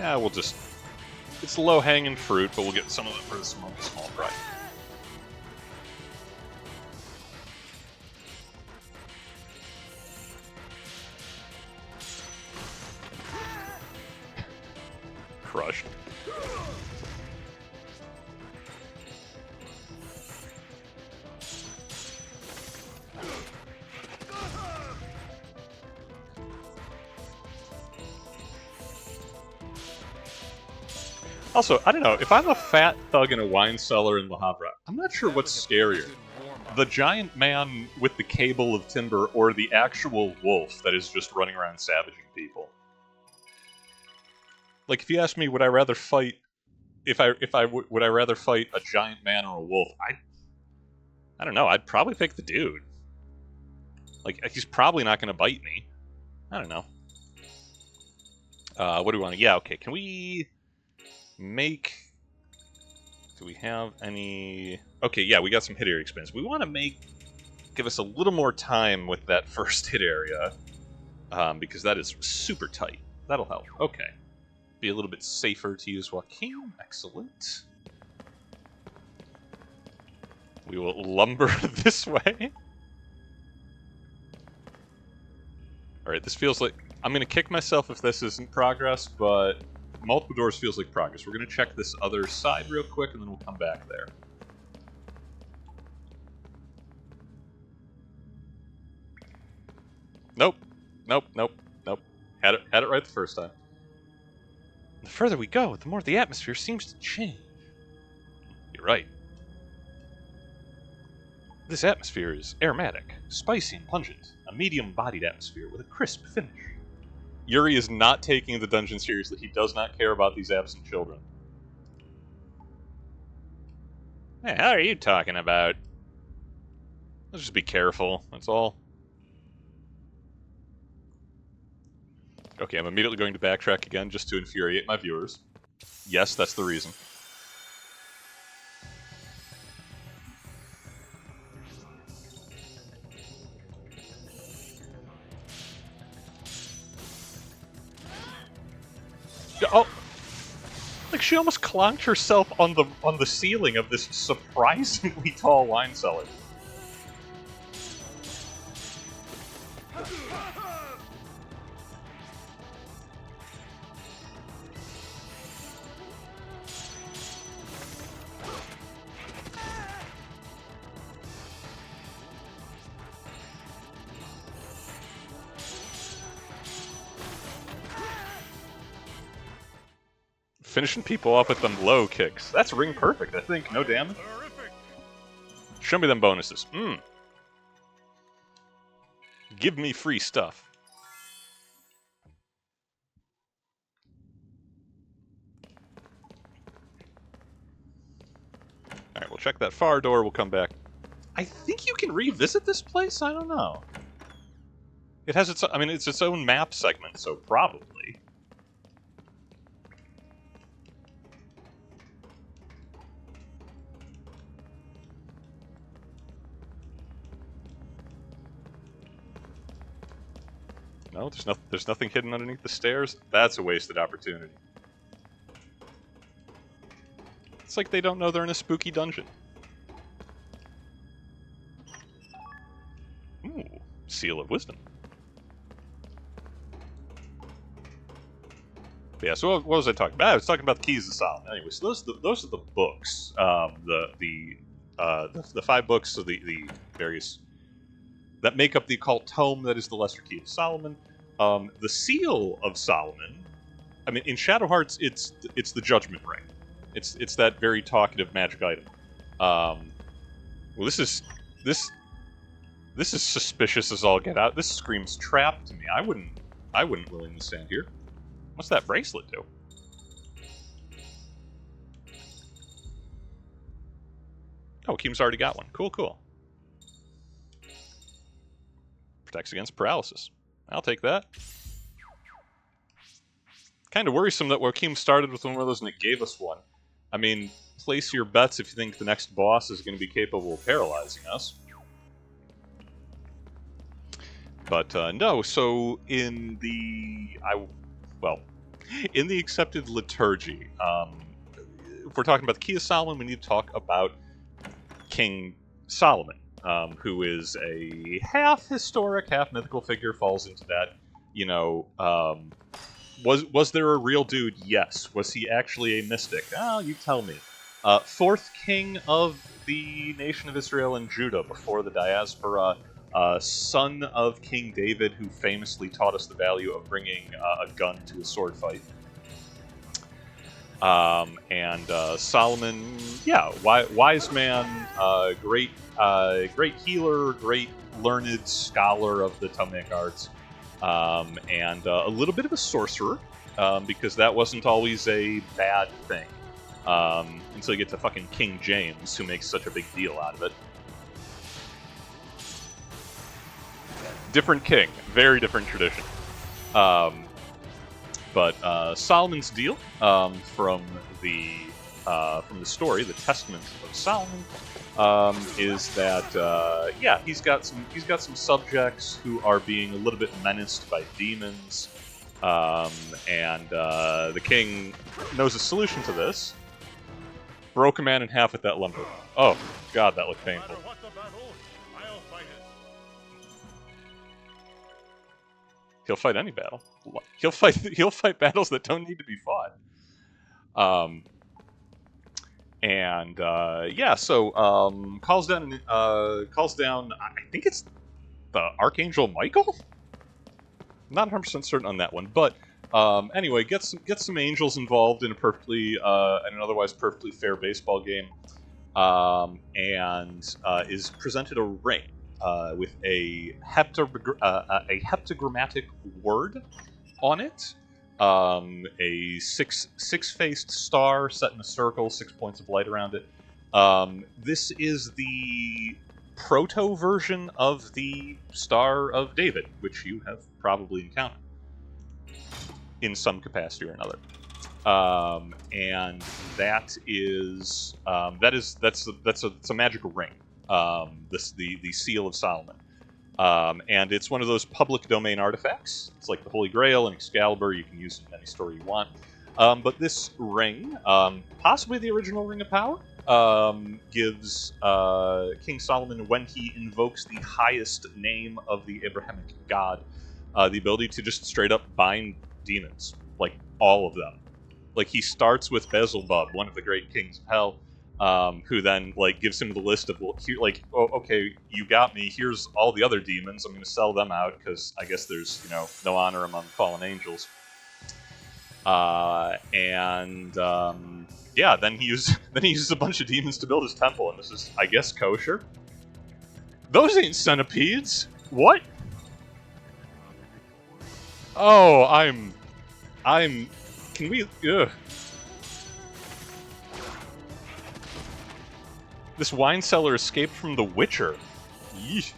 Yeah, we'll just... It's low-hanging fruit, but we'll get some of it for the small price. Crushed. Also, I don't know, if I'm a fat thug in a wine cellar in Le Havre, I'm not sure what's scarier. The giant man with the cable of timber or the actual wolf that is just running around savaging people. Like, if you ask me, would I rather fight... would I rather fight a giant man or a wolf? I don't know, I'd probably pick the dude. Like, he's probably not going to bite me. I don't know. What do we want to... Yeah, okay, can we... make... Do we have any... Okay, yeah, we got some hit area expense. We want to give us a little more time with that first hit area, because that is super tight. That'll help. Okay. Be a little bit safer to use Joaquin. Excellent. We will lumber this way. Alright, this feels like... I'm going to kick myself if this isn't progress, but... Multiple doors feels like progress. We're going to check this other side real quick, and then we'll come back there. Nope. Nope, nope, nope. Had it right the first time. The further we go, the more the atmosphere seems to change. You're right. This atmosphere is aromatic, spicy and pungent. A medium-bodied atmosphere with a crisp finish. Yuri is not taking the dungeon seriously. He does not care about these absent children. Hey, how are you talking about? Let's just be careful, that's all. Okay, I'm immediately going to backtrack again just to infuriate my viewers. Yes, that's the reason. Oh, like she almost clonked herself on the ceiling of this surprisingly tall wine cellar. Finishing people off with them low kicks. That's ring perfect, I think. No damage. Show me them bonuses. Give me free stuff. Alright, we'll check that far door. We'll come back. I think you can revisit this place? I don't know. It has its... I mean, it's its own map segment, so probably. No, there's nothing hidden underneath the stairs. That's a wasted opportunity. It's like they don't know they're in a spooky dungeon. Ooh, Seal of Wisdom. Yeah, so what was I talking about? I was talking about the Keys of Solomon. Anyway, so those are the books. The 5 books of the various... that make up the occult tome that is the Lesser Key of Solomon. The Seal of Solomon, I mean, in Shadow Hearts, it's the Judgment Ring. It's that very talkative magic item. Well, this is suspicious as all get out. This screams trap to me. I wouldn't willingly stand here. What's that bracelet do? Oh, Keem's already got one. Cool, cool. Protects against paralysis. I'll take that. Kind of worrisome that Joaquin started with one of those and it gave us one. I mean, place your bets if you think the next boss is going to be capable of paralyzing us. But, no, so in the... well, In the accepted liturgy, if we're talking about the Key of Solomon, we need to talk about King Solomon, who is a half historic, half mythical figure, falls into that, you know, was there a real dude? Yes. Was he actually a mystic? Oh, you tell me. Fourth king of the nation of Israel and Judah before the diaspora, son of King David, who famously taught us the value of bringing a gun to a sword fight. Solomon, yeah, wise man, great healer, great learned scholar of the Tomaic arts, and a little bit of a sorcerer, because that wasn't always a bad thing. Until you get to fucking King James, who makes such a big deal out of it. Different king, very different tradition. But Solomon's deal, from the story, the Testament of Solomon, is that yeah, he's got some subjects who are being a little bit menaced by demons, and the king knows a solution to this. Broke a man in half with that lumber. Oh god, that looked painful. No matter what the battle, I'll fight it. He'll fight any battle. He'll fight battles that don't need to be fought. Yeah, so calls down. I think it's the Archangel Michael. I'm not 100% certain on that one, but anyway, get some angels involved in an otherwise perfectly fair baseball game, and is presented a ring. With a heptagrammatic word on it, a six-faced star set in a circle, 6 points of light around it. This is the proto version of the Star of David, which you have probably encountered in some capacity or another. And that's a magical ring. The Seal of Solomon. And it's one of those public domain artifacts. It's like the Holy Grail and Excalibur. You can use it in any story you want. But this ring, possibly the original Ring of Power, gives King Solomon, when he invokes the highest name of the Abrahamic god, the ability to just straight up bind demons. Like, all of them. Like, he starts with Beelzebub, one of the great kings of hell, who then, like, gives him the list of, well, here, like, oh, okay, you got me, here's all the other demons, I'm going to sell them out, because I guess there's, you know, no honor among fallen angels. Yeah, then he uses a bunch of demons to build his temple, and this is, I guess, kosher. Those ain't centipedes! What? Oh, can we, ugh. This wine cellar escaped from The Witcher. Yeesh.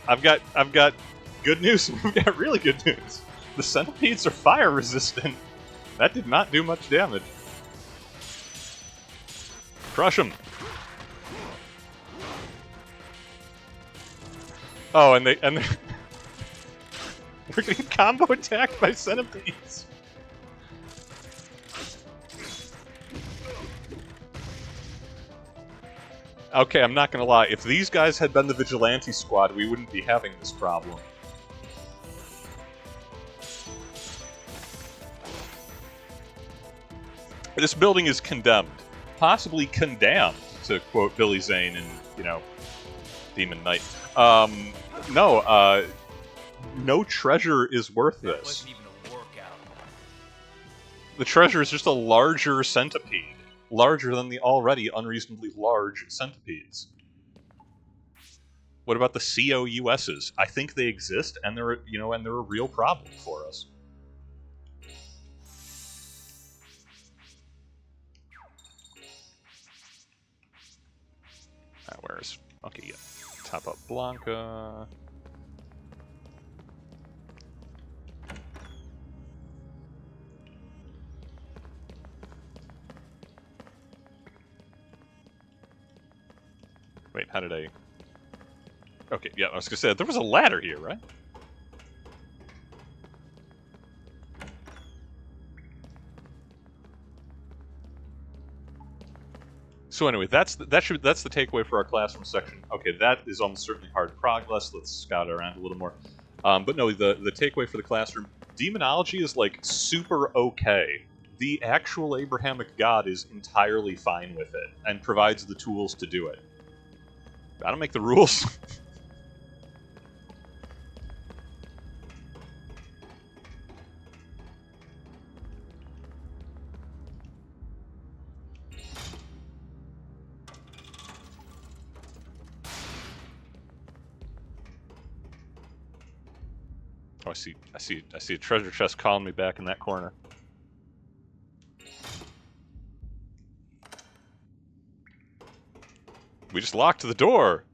I've got good news. We've got really good news. The centipedes are fire resistant. That did not do much damage. Crush them. Oh, and we're getting combo attacked by centipedes. Okay, I'm not gonna lie. If these guys had been the Vigilante Squad, we wouldn't be having this problem. This building is condemned. Possibly condemned, to quote Billy Zane in, you know, Demon Knight. No treasure is worth That this. wasn't even a workout. The treasure is just a larger centipede. Larger than the already unreasonably large centipedes. What about the COUSs? I think they exist, and they're a real problem for us. Where's... Okay, yeah. Top up Blanca. How did I... Okay, yeah, I was gonna say, there was a ladder here, right? So anyway, that's the takeaway for our classroom section. Okay, that is almost certainly hard progress. Let's scout around a little more. But no, the takeaway for the classroom, demonology is like super okay. The actual Abrahamic God is entirely fine with it and provides the tools to do it. I don't make the rules. Oh, I see a treasure chest calling me back in that corner. We just locked the door.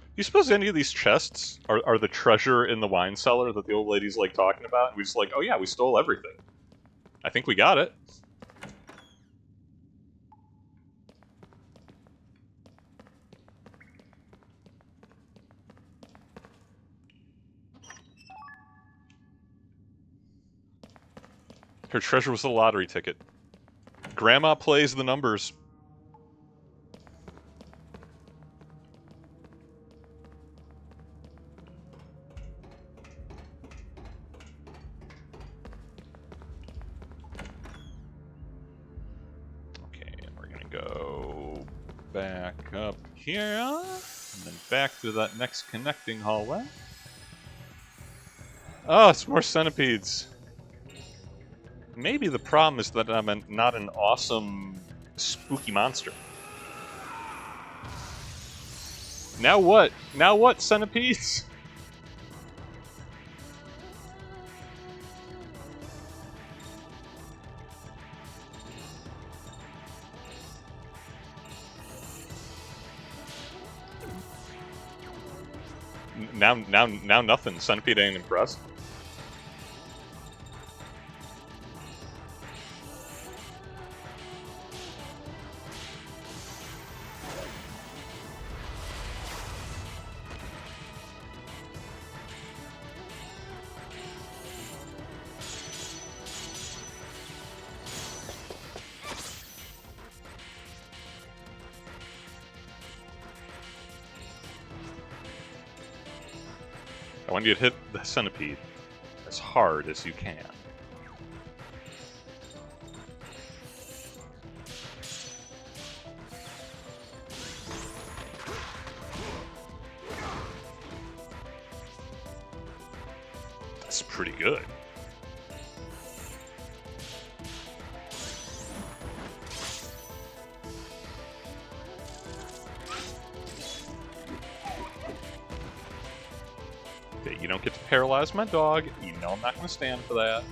Do you suppose any of these chests are the treasure in the wine cellar that the old lady's like talking about? And we just like, oh yeah, we stole everything. I think we got it. Her treasure was a lottery ticket. Grandma plays the numbers. Go back up here, and then back to that next connecting hallway. Oh, it's more centipedes. Maybe the problem is that I'm not an awesome, spooky monster. Now what? Now what, centipedes? Now nothing. Centipede ain't impressed. I want you to hit the centipede as hard as you can. That's pretty good. Okay, you don't get to paralyze my dog. You know I'm not going to stand for that.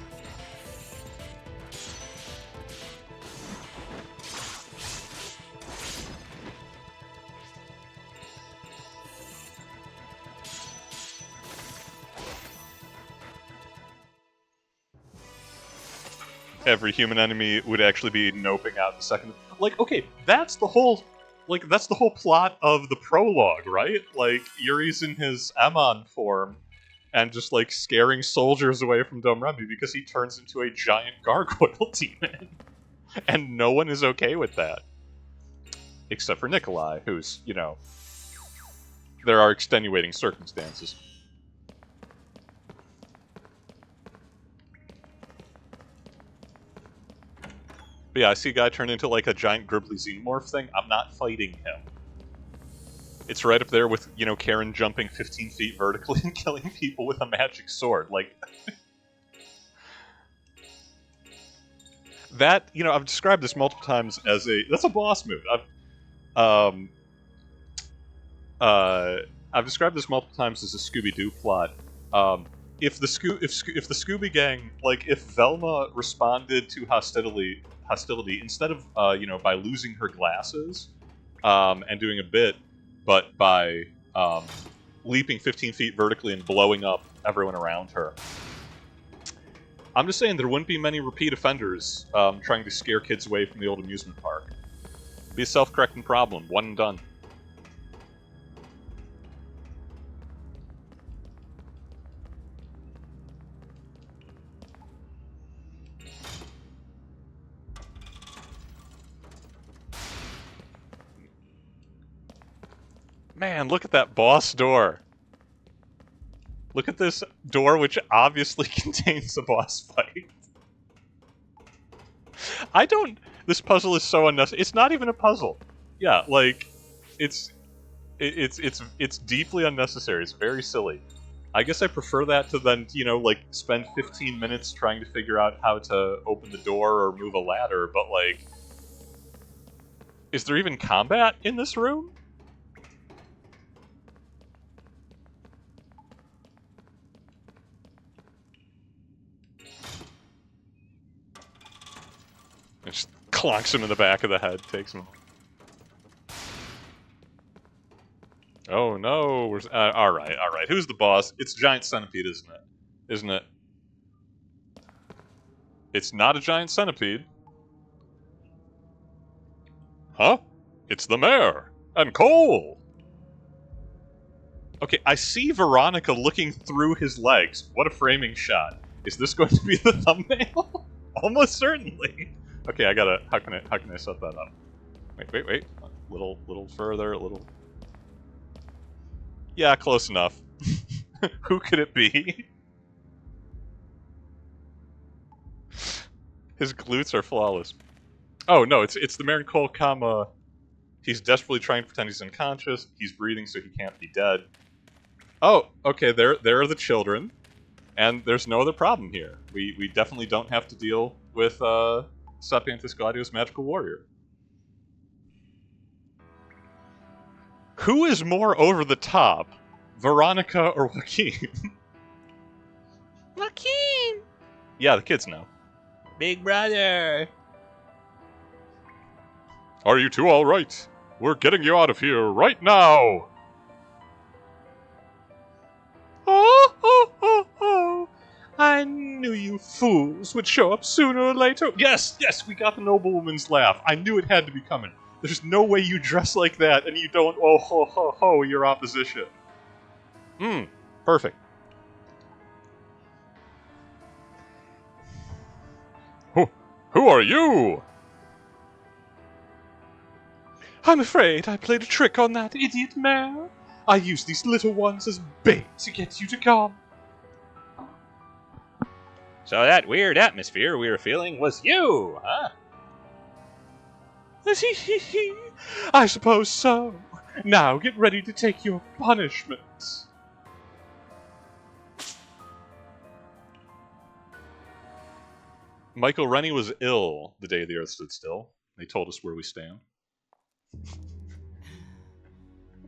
Every human enemy would actually be noping out in a second. Like, okay, that's the whole plot of the prologue, right? Like, Yuri's in his Amon form and just, like, scaring soldiers away from Domremy because he turns into a giant gargoyle demon. And no one is okay with that. Except for Nikolai, who's, you know, there are extenuating circumstances. But yeah, I see a guy turn into like a giant gribbly xenomorph thing. I'm not fighting him. It's right up there with, you know, Karen jumping 15 feet vertically and killing people with a magic sword. Like, that, you know, I've described this multiple times as that's a boss move. I've described this multiple times as a Scooby-Doo plot. if the Scooby Gang, like, if Velma responded to hostility instead of by losing her glasses, and doing a bit, but by leaping 15 feet vertically and blowing up everyone around her. I'm just saying there wouldn't be many repeat offenders trying to scare kids away from the old amusement park. It'd be a self-correcting problem, one and done. Man, look at that boss door. Look at this door, which obviously contains a boss fight. This puzzle is so unnecessary. It's not even a puzzle. Yeah, like, it's deeply unnecessary. It's very silly. I guess I prefer that to then, like, spend 15 minutes trying to figure out how to open the door or move a ladder, but, like, is there even combat in this room? It just clonks him in the back of the head, takes him. Oh no! All right. Who's the boss? It's Giant Centipede, isn't it? Isn't it? It's not a giant centipede. Huh? It's the mayor and Cole. Okay, I see Veronica looking through his legs. What a framing shot! Is this going to be the thumbnail? Almost certainly. Okay, I gotta. How can I set that up? Wait. A little further. A little. Yeah, close enough. Who could it be? His glutes are flawless. Oh no, it's the Marin Cole, comma. He's desperately trying to pretend he's unconscious. He's breathing, so he can't be dead. Oh, okay. There are the children, and there's no other problem here. We definitely don't have to deal with Sapientis Gladio's magical warrior. Who is more over the top, Veronica or Joaquin? Joaquin! Yeah, the kids know. Big brother! Are you two alright? We're getting you out of here right now! Oh! I knew you fools would show up sooner or later. Yes, we got the noblewoman's laugh. I knew it had to be coming. There's no way you dress like that and you don't ho your opposition. Perfect. Who are you? I'm afraid I played a trick on that idiot mayor. I used these little ones as bait to get you to come. So that weird atmosphere we were feeling was you, huh? I suppose so. Now get ready to take your punishment. Michael Rennie was ill the day the Earth stood still. They told us where we stand.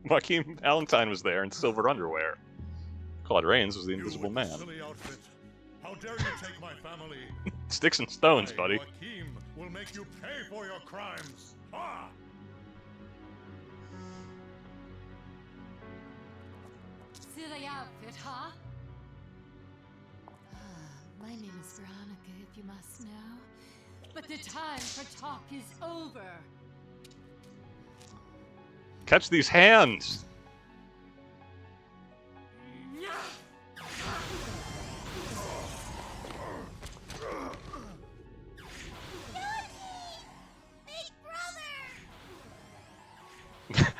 Joaquin Valentine was there in silver underwear. Claude Rains was the Invisible Man. Silly outfit. How dare you take my family? Sticks and stones, buddy. Joaquin will make you pay for your crimes. Ha! Silly outfit, huh? My name is Veronica, if you must know. But the time for talk is over. Catch these hands!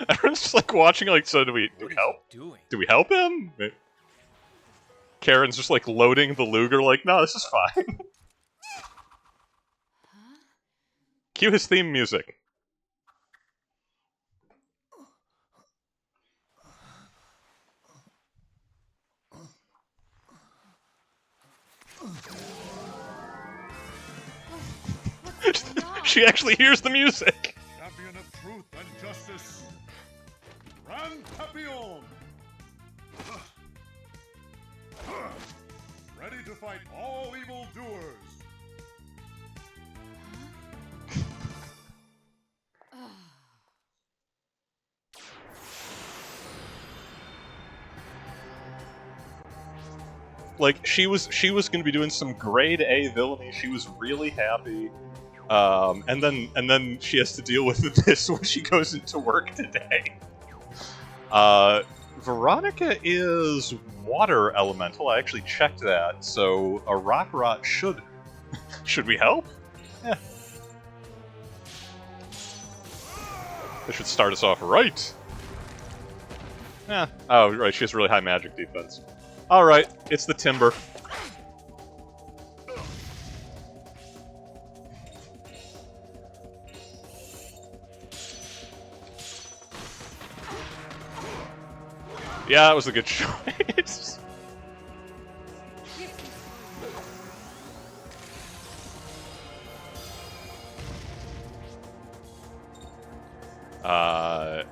Everyone's just like watching, like, so do we help? Do we help him? Karen's just like loading the Luger, like, no, this is fine. Cue his theme music. She actually hears the music. Champion of truth and justice, Grand Papillon. fight all evildoers. Like, she was going to be doing some grade A villainy. She was really happy. And then she has to deal with this when she goes into work today. Veronica is water elemental. I actually checked that, so a rock rot should we help? Yeah. This should start us off right. Yeah. Oh, right. She has really high magic defense. All right. It's the timber. Yeah, that was a good choice.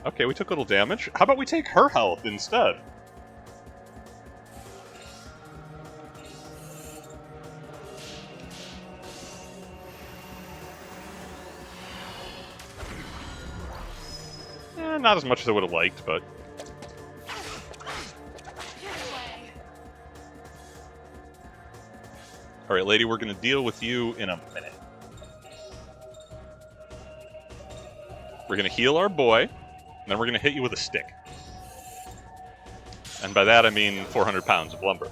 Okay, we took a little damage. How about we take her health instead? Not as much as I would have liked, but... Alright, lady, we're gonna deal with you in a minute. We're gonna heal our boy, and then we're gonna hit you with a stick. And by that I mean 400 pounds of lumber.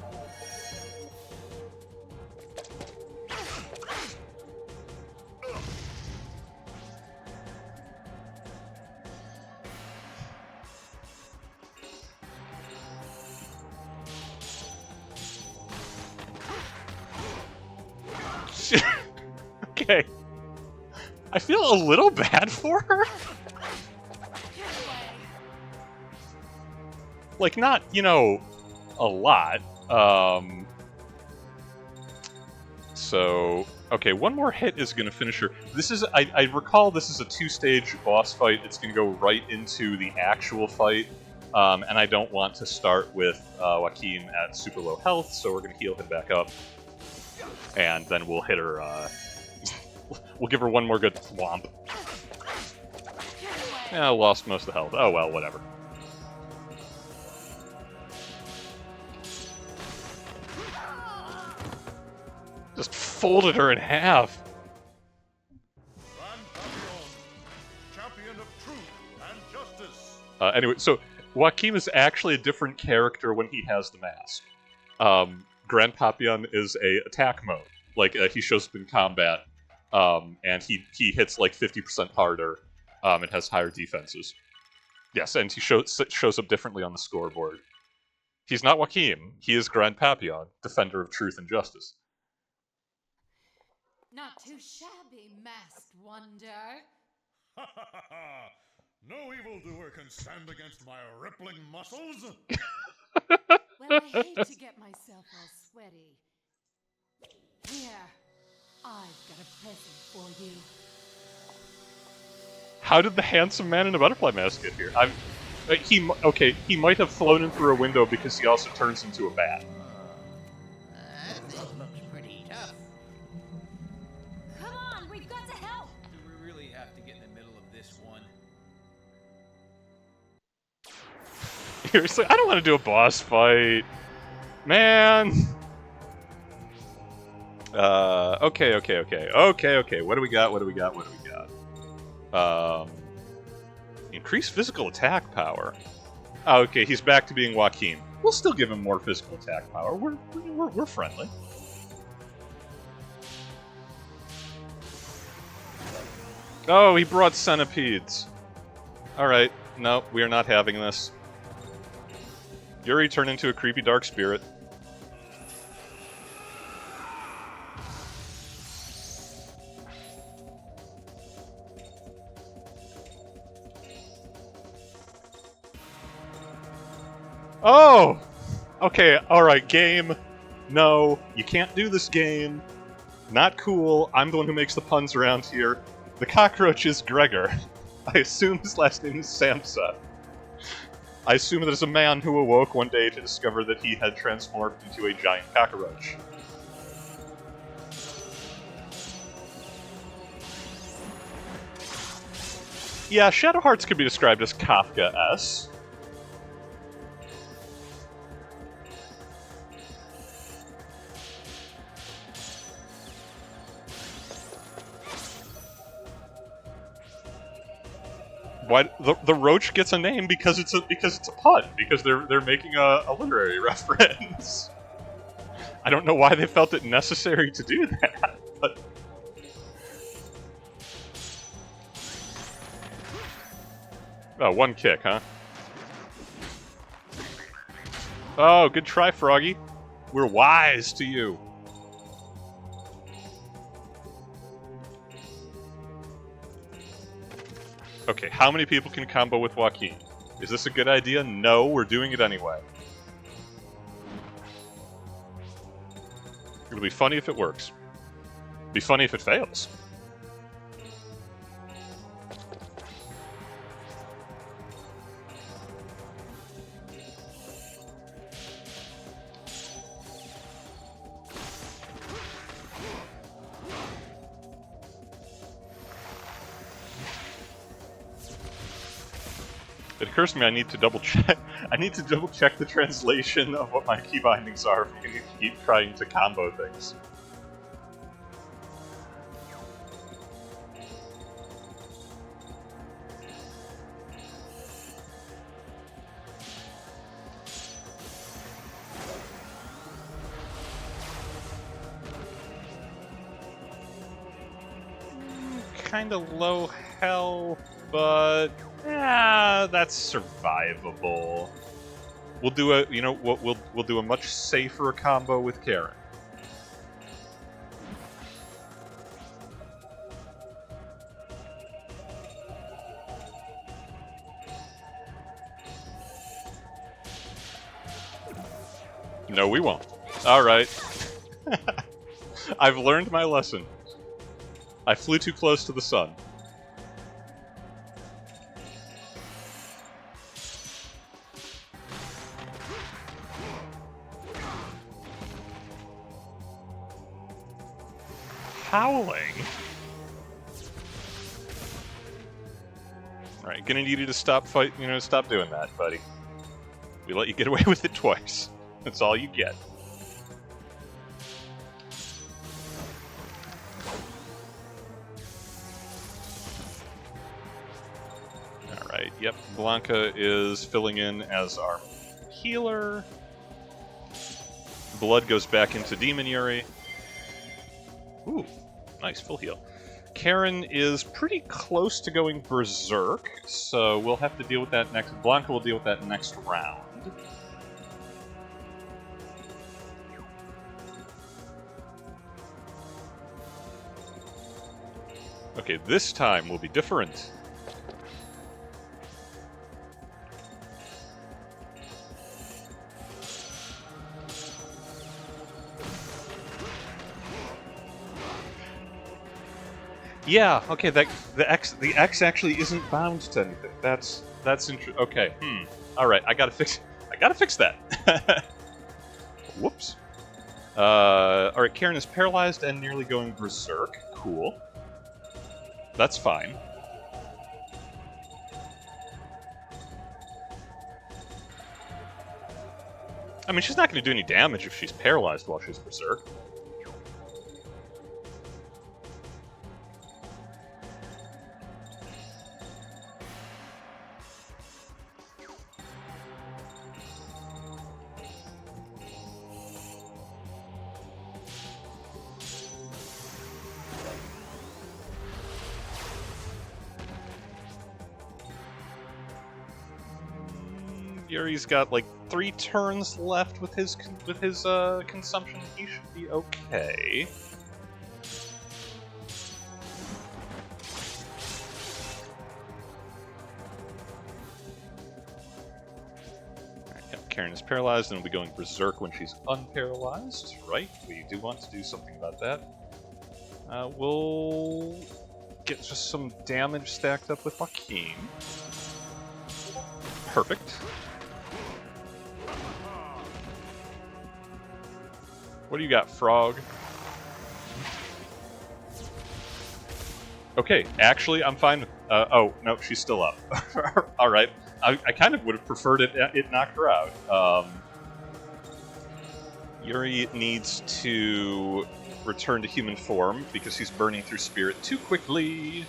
Okay. I feel a little bad for her. Like, not, you know, a lot. So, okay, one more hit is going to finish her. This is, I recall this is a 2-stage boss fight. It's going to go right into the actual fight. And I don't want to start with Joaquin at super low health, so we're going to heal him back up. And then we'll hit her, we'll give her one more good thwomp. Yeah, I lost most of the health. Oh well, whatever. Just folded her in half. Champion of truth and justice. Anyway, so Joaquin is actually a different character when he has the mask. Grand Papillon is a attack mode. Like, he shows up in combat, and he hits like 50% harder, and has higher defenses. Yes, and he shows up differently on the scoreboard. He's not Joaquin. He is Grand Papillon, defender of truth and justice. Not too shabby, masked wonder. Ha ha ha ha! No evildoer can stand against my rippling muscles. Well, I hate to get myself all sweaty. Here, I've got a present for you. How did the handsome man in a butterfly mask get here? He might have flown in through a window because he also turns into a bat. This looks pretty tough. Come on, we've got to help. Do we really have to get in the middle of this one? Seriously, I don't want to do a boss fight. Man. Okay. What do we got? Increased physical attack power. Okay, he's back to being Joaquin. We'll still give him more physical attack power. We're friendly. Oh, he brought centipedes. Alright, no, we are not having this. Yuri turned into a creepy dark spirit. Oh! Okay, alright, game. No, you can't do this game. Not cool. I'm the one who makes the puns around here. The cockroach is Gregor. I assume his last name is Samsa. I assume that it's a man who awoke one day to discover that he had transformed into a giant cockroach. Yeah, Shadow Hearts could be described as Kafka-esque. Why the roach gets a name because it's a pun, because they're making a literary reference. I don't know why they felt it necessary to do that, but oh, one kick, huh? Oh, good try, Froggy. We're wise to you. Okay, how many people can combo with Joaquin? Is this a good idea? No, we're doing it anyway. It'll be funny if it works. It'll be funny if it fails. It occurs to me I need to double check. I need to double check the translation of what my key bindings are if you keep trying to combo things. Kind of low health, but that's survivable. We'll do a, you know what? We'll do a much safer combo with Karen. No, we won't. All right. I've learned my lesson. I flew too close to the sun. Howling? Alright, gonna need you to stop stop doing that, buddy. We let you get away with it twice. That's all you get. Alright, yep, Blanca is filling in as our healer. Blood goes back into Demon Yuri. Ooh, nice, full heal. Karen is pretty close to going berserk, so we'll have to deal with that next. Blanca will deal with that next round. Okay, this time will be different. Yeah, okay, the X actually isn't bound to anything. That's interesting. Okay, Alright, I gotta fix that. Whoops. Alright, Karen is paralyzed and nearly going berserk. Cool. That's fine. I mean, she's not gonna do any damage if she's paralyzed while she's berserk. Yuri's got like 3 turns left with his consumption. He should be okay. Right, yep, Karen is paralyzed and will be going berserk when she's unparalyzed. Right, we do want to do something about that. We'll get just some damage stacked up with Joaquin. Perfect. What do you got, Frog? Okay, actually, I'm fine Oh, no, she's still up. Alright. I kind of would have preferred it knocked her out. Yuri needs to return to human form because he's burning through spirit too quickly.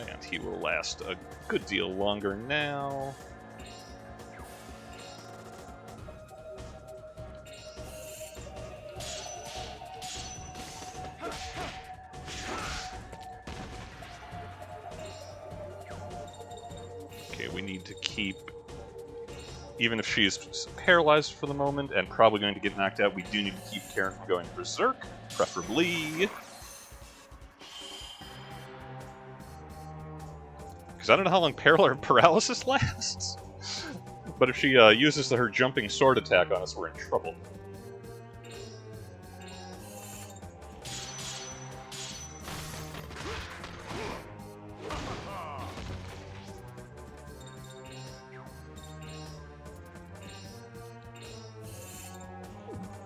And he will last a good deal longer now. Okay, we need to keep... Even if she's paralyzed for the moment and probably going to get knocked out, we do need to keep Karen from going berserk, preferably. Because I don't know how long paralysis lasts. But if she uses her jumping sword attack on us, we're in trouble.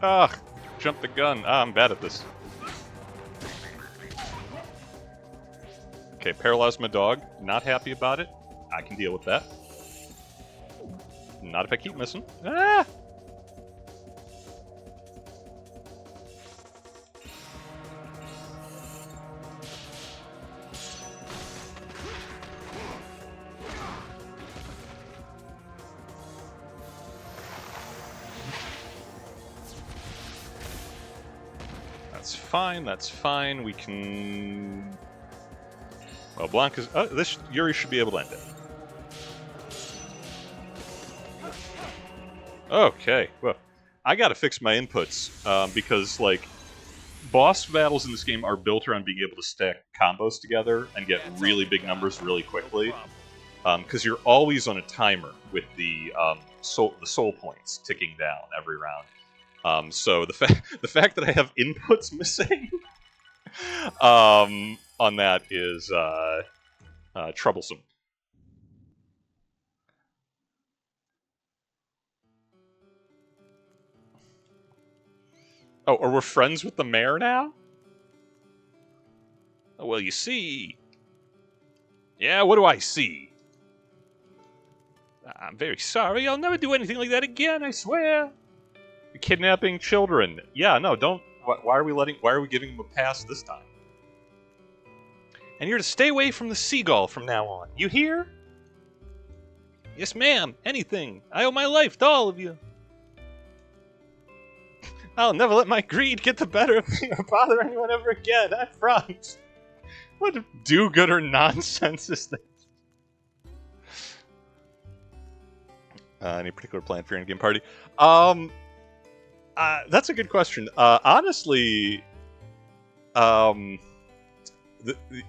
Ah, jump the gun. Ah, I'm bad at this. Okay, paralyzed my dog. Not happy about it. I can deal with that. Not if I keep missing. Ah! That's fine, that's fine. We can... Well, Blanca's... this Yuri should be able to end it. Okay, well, I gotta fix my inputs, because, like, boss battles in this game are built around being able to stack combos together and get really big numbers really quickly, because you're always on a timer with the soul points ticking down every round. So the fact that I have inputs missing on that is troublesome. Oh, or we're friends with the mayor now? Oh, well, you see. Yeah, what do I see? I'm very sorry. I'll never do anything like that again, I swear. Kidnapping children. Yeah, no, don't. Why are we giving him a pass this time? And you're to stay away from the seagull from now on. You hear? Yes, ma'am. Anything. I owe my life to all of you. I'll never let my greed get the better of me or bother anyone ever again, I promise. What do-gooder nonsense is this? Any particular plan for your in-game party? That's a good question. Honestly,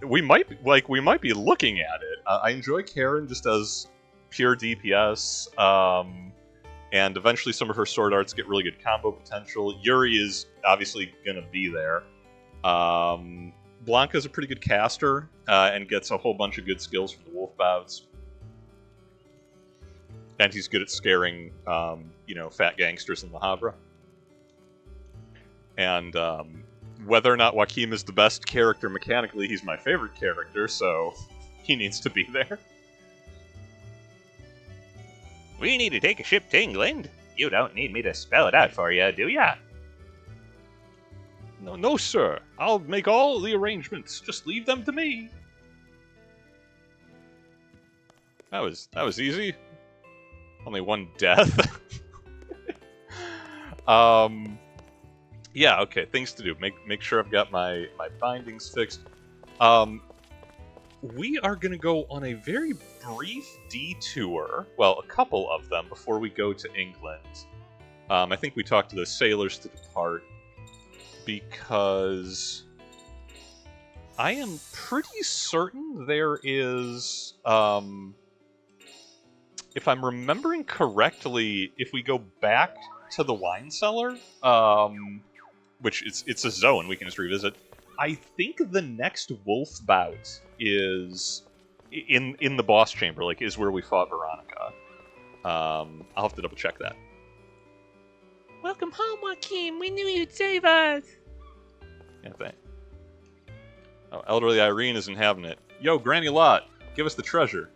we might be looking at it. I enjoy Karen just as pure DPS. And eventually some of her sword arts get really good combo potential. Yuri is obviously going to be there. Blanca's a pretty good caster, and gets a whole bunch of good skills from the wolf bouts. And he's good at scaring, fat gangsters in La Havre. And whether or not Joaquim is the best character mechanically, he's my favorite character, so he needs to be there. We need to take a ship to England. You don't need me to spell it out for you, do ya? No, sir. I'll make all the arrangements. Just leave them to me. That was easy. Only one death. Yeah, okay, things to do. Make sure I've got my bindings fixed. We are going to go on a very brief detour, well, a couple of them, before we go to England. I think we talked to the sailors to depart, because I am pretty certain there is, if I'm remembering correctly, if we go back to the wine cellar, which it's a zone we can just revisit, I think the next wolf bout is in the boss chamber, is where we fought Veronica. I'll have to double check that. Welcome home, Joaquim. We knew you'd save us. Yeah, oh, elderly Irene isn't having it. Yo, Granny Lot, give us the treasure.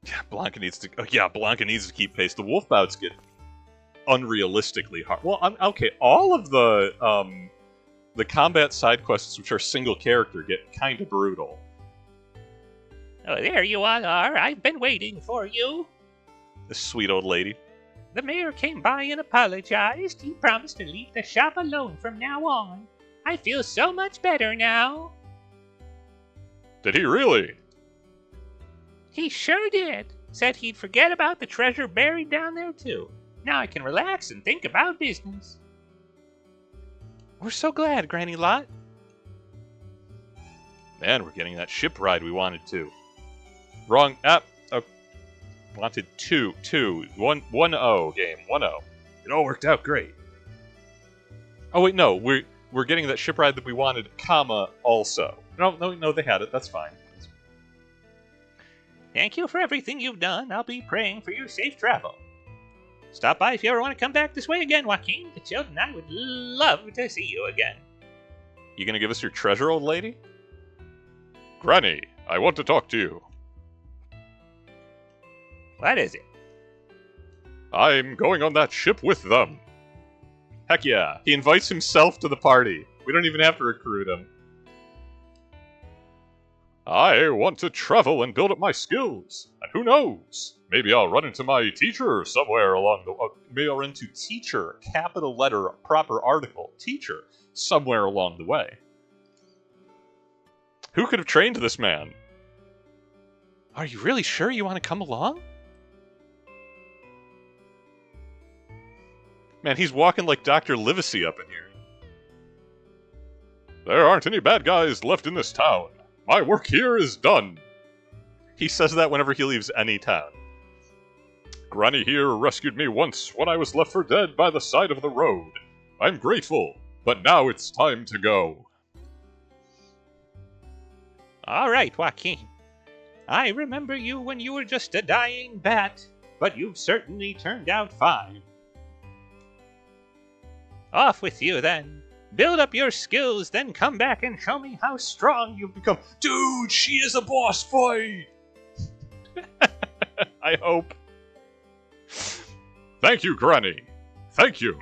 Yeah, Blanca needs to. Oh, yeah, Blanca needs to keep pace. The wolf bouts get unrealistically hard. Well, okay, all of the combat side quests, which are single character, get kind of brutal. Oh, there you all are. I've been waiting for you. This sweet old lady. The mayor came by and apologized. He promised to leave the shop alone from now on. I feel so much better now. Did he really? He sure did. Said he'd forget about the treasure buried down there, too. Now I can relax and think about business. We're so glad, Granny Lot. Man, we're getting that ship ride we wanted to. Wrong app. Wanted 2-0 game. 1-0. It all worked out great. Oh wait, no, we're getting that ship ride that we wanted, comma, also. No, they had it. That's fine. Thank you for everything you've done. I'll be praying for your safe travel. Stop by if you ever want to come back this way again, Joaquin. The children and I would love to see you again. You gonna give us your treasure, old lady? Granny, I want to talk to you. What is it? I'm going on that ship with them. Heck yeah. He invites himself to the party. We don't even have to recruit him. I want to travel and build up my skills. And who knows? Maybe I'll run into my teacher somewhere along the... maybe I'll run into teacher, capital letter, proper article, teacher, somewhere along the way. Who could have trained this man? Are you really sure you want to come along? Man, he's walking like Dr. Livesey up in here. There aren't any bad guys left in this town. My work here is done. He says that whenever he leaves any town. Granny here rescued me once when I was left for dead by the side of the road. I'm grateful, but now it's time to go. All right, Joaquin. I remember you when you were just a dying bat, but you've certainly turned out fine. Off with you, then. Build up your skills, then come back and show me how strong you've become. Dude, she is a boss fight! I hope. Thank you, Granny. Thank you.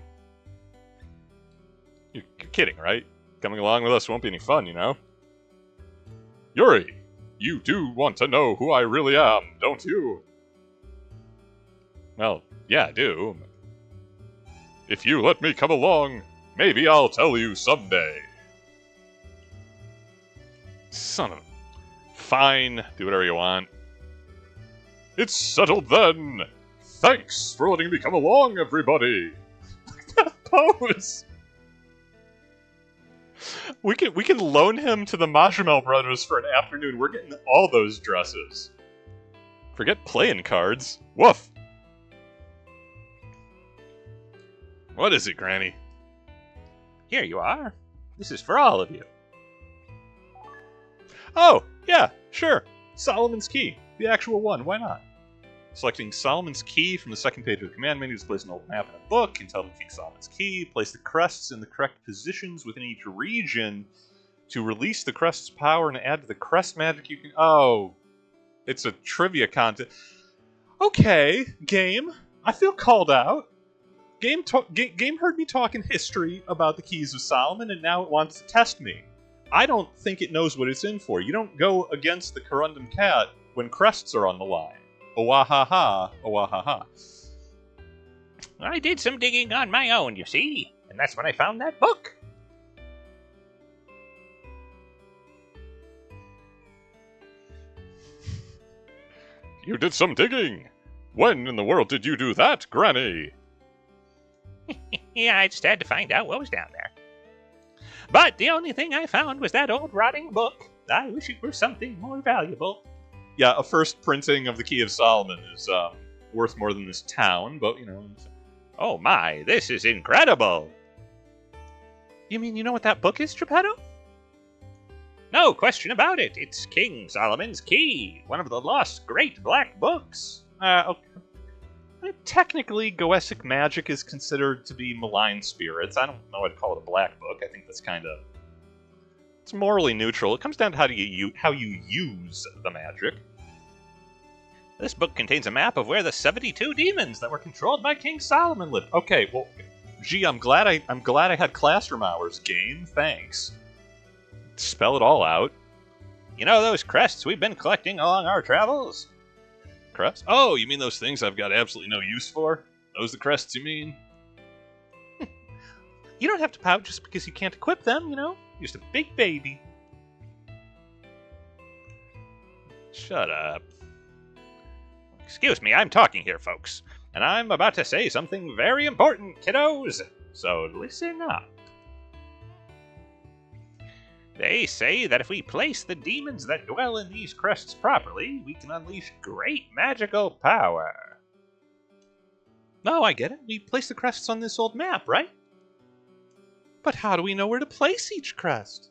You're kidding, right? Coming along with us won't be any fun, you know? Yuri, you do want to know who I really am, don't you? Well, yeah, I do. If you let me come along, maybe I'll tell you someday. Son of a... Fine, do whatever you want. It's settled then! Thanks for letting me come along, everybody! Look at that pose! We can loan him to the Majamel brothers for an afternoon. We're getting all those dresses. Forget playing cards. Woof! What is it, Granny? Here you are. This is for all of you. Oh, yeah, sure. Solomon's Key. The actual one. Why not? Selecting Solomon's Key from the second page of the command menu displays an old map and a book entitled King Solomon's Key. Place the crests in the correct positions within each region to release the crest's power and add to the crest magic you can... Oh, it's a trivia content. Okay, game. I feel called out. Game heard me talk in history about the Keys of Solomon, and now it wants to test me. I don't think it knows what it's in for. You don't go against the Corundum Cat when crests are on the line. Oh-wah-ha-ha, oh-wah-ha-ha. I did some digging on my own, you see, and that's when I found that book. You did some digging? When in the world did you do that, Granny? Yeah, I just had to find out what was down there. But the only thing I found was that old rotting book. I wish it were something more valuable. Yeah, a first printing of the Key of Solomon is worth more than this town, but, you know... Oh my, this is incredible! You mean you know what that book is, Geppetto? No question about it. It's King Solomon's Key, one of the lost great black books. Okay. Technically, Goetic magic is considered to be malign spirits. I don't know I'd call it a black book. I think that's kind of... It's morally neutral. It comes down to how you use the magic. This book contains a map of where the 72 demons that were controlled by King Solomon lived. Okay, well, gee, I'm glad I had classroom hours. Game, thanks. Spell it all out. You know those crests we've been collecting along our travels? Crests? Oh, you mean those things I've got absolutely no use for? Those the crests you mean? You don't have to pout just because you can't equip them, you know? You're just a big baby. Shut up. Excuse me, I'm talking here, folks. And I'm about to say something very important, kiddos. So listen up. They say that if we place the demons that dwell in these crests properly, we can unleash great magical power. No, I get it. We place the crests on this old map, right? But how do we know where to place each crest?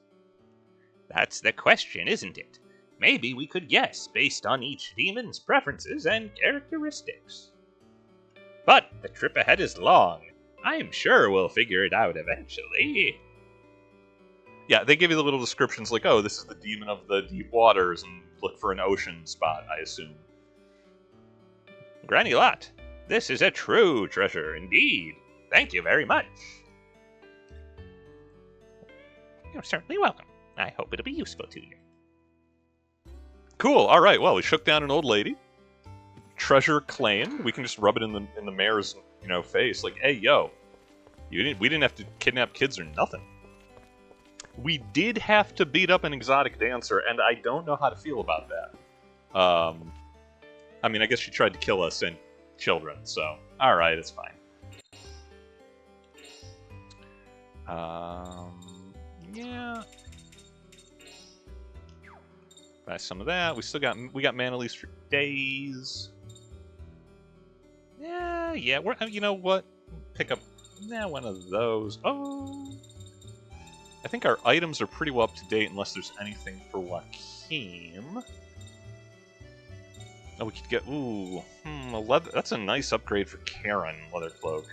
That's the question, isn't it? Maybe we could guess based on each demon's preferences and characteristics. But the trip ahead is long. I'm sure we'll figure it out eventually. Yeah, they give you the little descriptions like, oh, this is the demon of the deep waters, and look for an ocean spot, I assume. Granny Lot, this is a true treasure indeed. Thank you very much. You're certainly welcome. I hope it'll be useful to you. Cool. All right. Well, we shook down an old lady. Treasure claimed. We can just rub it in the mayor's, face. Like, hey, yo, we didn't have to kidnap kids or nothing. We did have to beat up an exotic dancer, and I don't know how to feel about that. I mean, I guess she tried to kill us and children, so all right, it's fine. Yeah. Buy some of that. We got mana lease for days. Yeah. You know what? Pick up one of those. Oh, I think our items are pretty well up to date, unless there's anything for Joachim. Oh, we could get a leather. That's a nice upgrade for Karen leather cloak.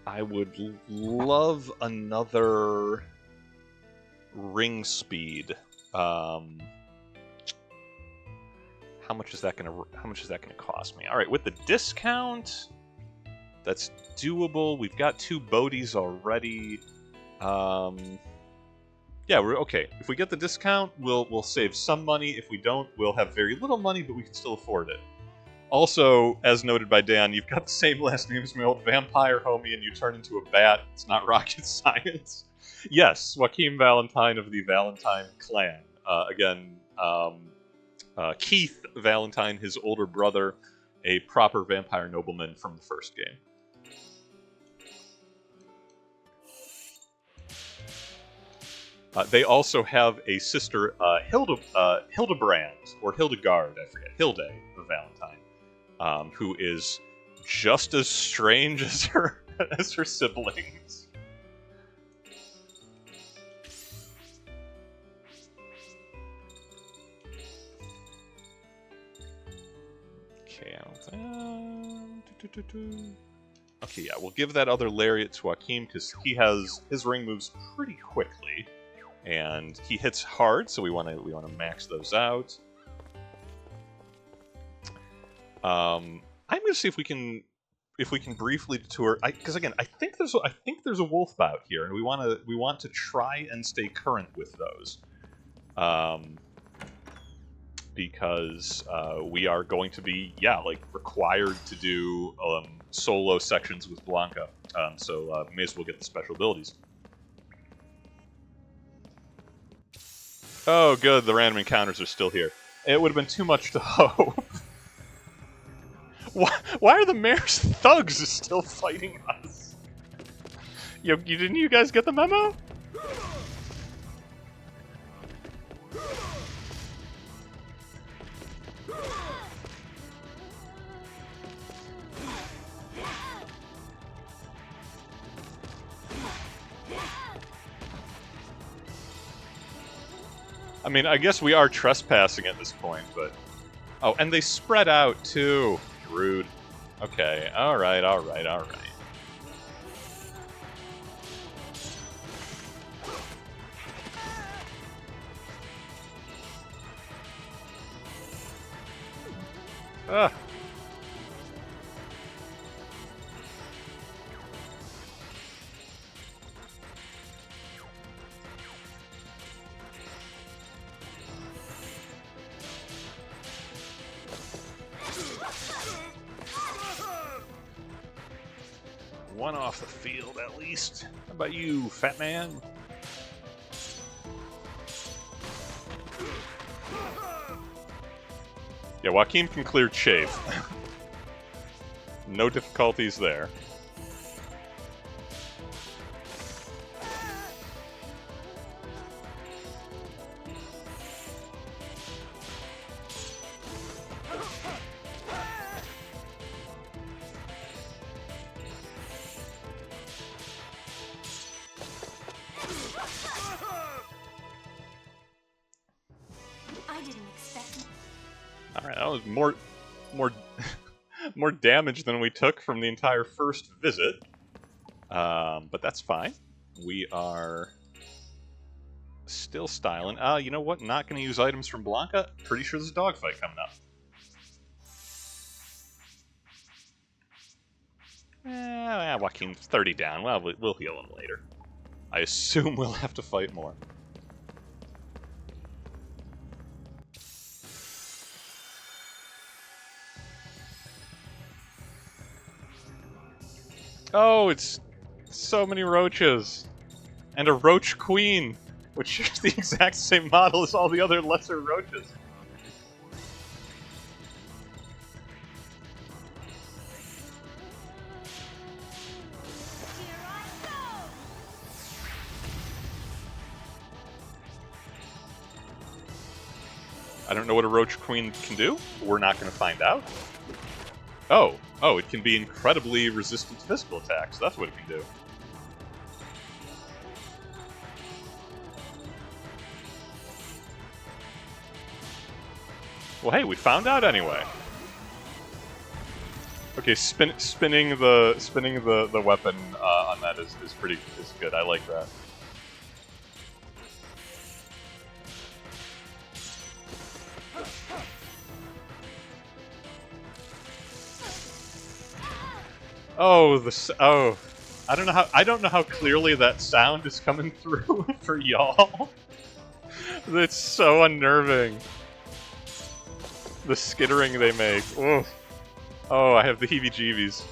I would love another ring speed. How much is that gonna cost me? All right, with the discount, that's doable. We've got 2 Bodies already. Yeah, we're okay. If we get the discount, we'll save some money. If we don't, we'll have very little money, but we can still afford it. Also, as noted by Dan, you've got the same last name as my old vampire homie, and you turn into a bat. It's not rocket science. Yes, Joachim Valentine of the Valentine clan. Keith Valentine, his older brother, a proper vampire nobleman from the first game. They also have a sister, Hildebrand, or Hildegard, I forget, Hilde of Valentine, who is just as strange as her siblings. Okay, yeah, we'll give that other lariat to Joachim, because his ring moves pretty quickly. And he hits hard, so we want to max those out. I'm gonna see if we can briefly detour. Because again, I think there's a wolf bout here, and we want to try and stay current with those. Because we are going to be required to do solo sections with Blanca. So may as well get the special abilities. Oh, good. The random encounters are still here. It would have been too much to hope. Why are the mayor's thugs still fighting us? Didn't you guys get the memo? I mean, I guess we are trespassing at this point, but... Oh, and they spread out, too. Rude. Okay, alright, alright, alright. Ah. One off the field, at least. How about you, fat man? Yeah, Joaquin can clear chafe. No difficulties there. I didn't expect. Alright, that was more more damage than we took from the entire first visit. But that's fine. We are still styling. You know what? Not going to use items from Blanca. Pretty sure there's a dogfight coming up. Joaquin's 30 down. Well, we'll heal him later. I assume we'll have to fight more. Oh, it's so many roaches. And a roach queen, which is the exact same model as all the other lesser roaches. Here I go. I don't know what a roach queen can do. We're not going to find out. Oh, it can be incredibly resistant to physical attacks. That's what it can do. Well, hey, we found out anyway. Okay, spinning the weapon on that is good. I like that. I don't know how clearly that sound is coming through for y'all. It's so unnerving. The skittering they make. Oof. Oh, I have the heebie-jeebies.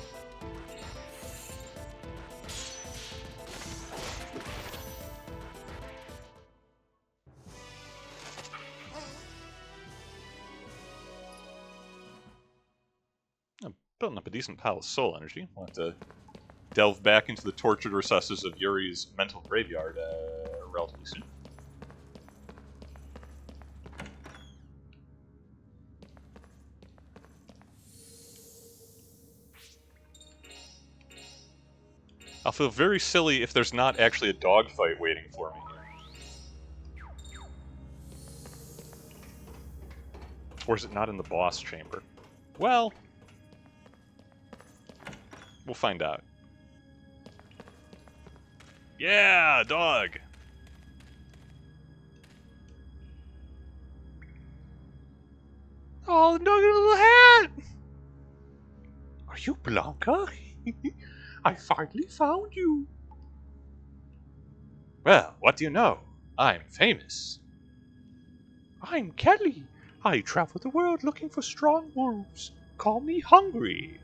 I'm building up a decent pile of soul energy. We'll have to delve back into the tortured recesses of Yuri's mental graveyard relatively soon. I'll feel very silly if there's not actually a dogfight waiting for me here. Or is it not in the boss chamber? Well, we'll find out. Yeah, dog! Oh, no little hat! Are you Blanca? I finally found you. Well, what do you know? I'm famous. I'm Kelly. I travel the world looking for strong wolves. Call me hungry.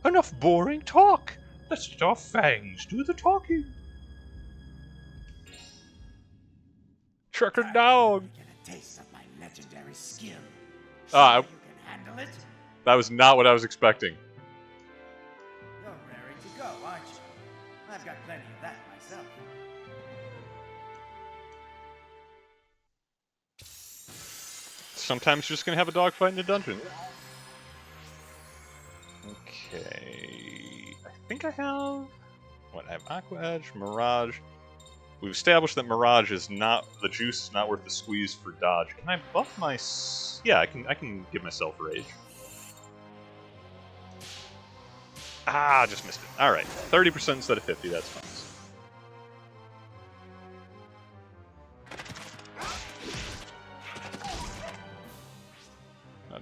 Enough boring talk. Let's let our fangs do the talking. Trucker dog. Get a taste of my legendary skill. Ah, You can handle it. that was not what I was expecting. You're raring to go, aren't you? I've got plenty of that myself. Sometimes you're just gonna have a dogfight in a dungeon. Okay. I think I have... What, I have Aqua Edge, Mirage... We've established that Mirage is not... the juice is not worth the squeeze for dodge. Can I buff my... yeah, I can give myself Rage. Ah, just missed it. Alright, 30% instead of 50, that's fine.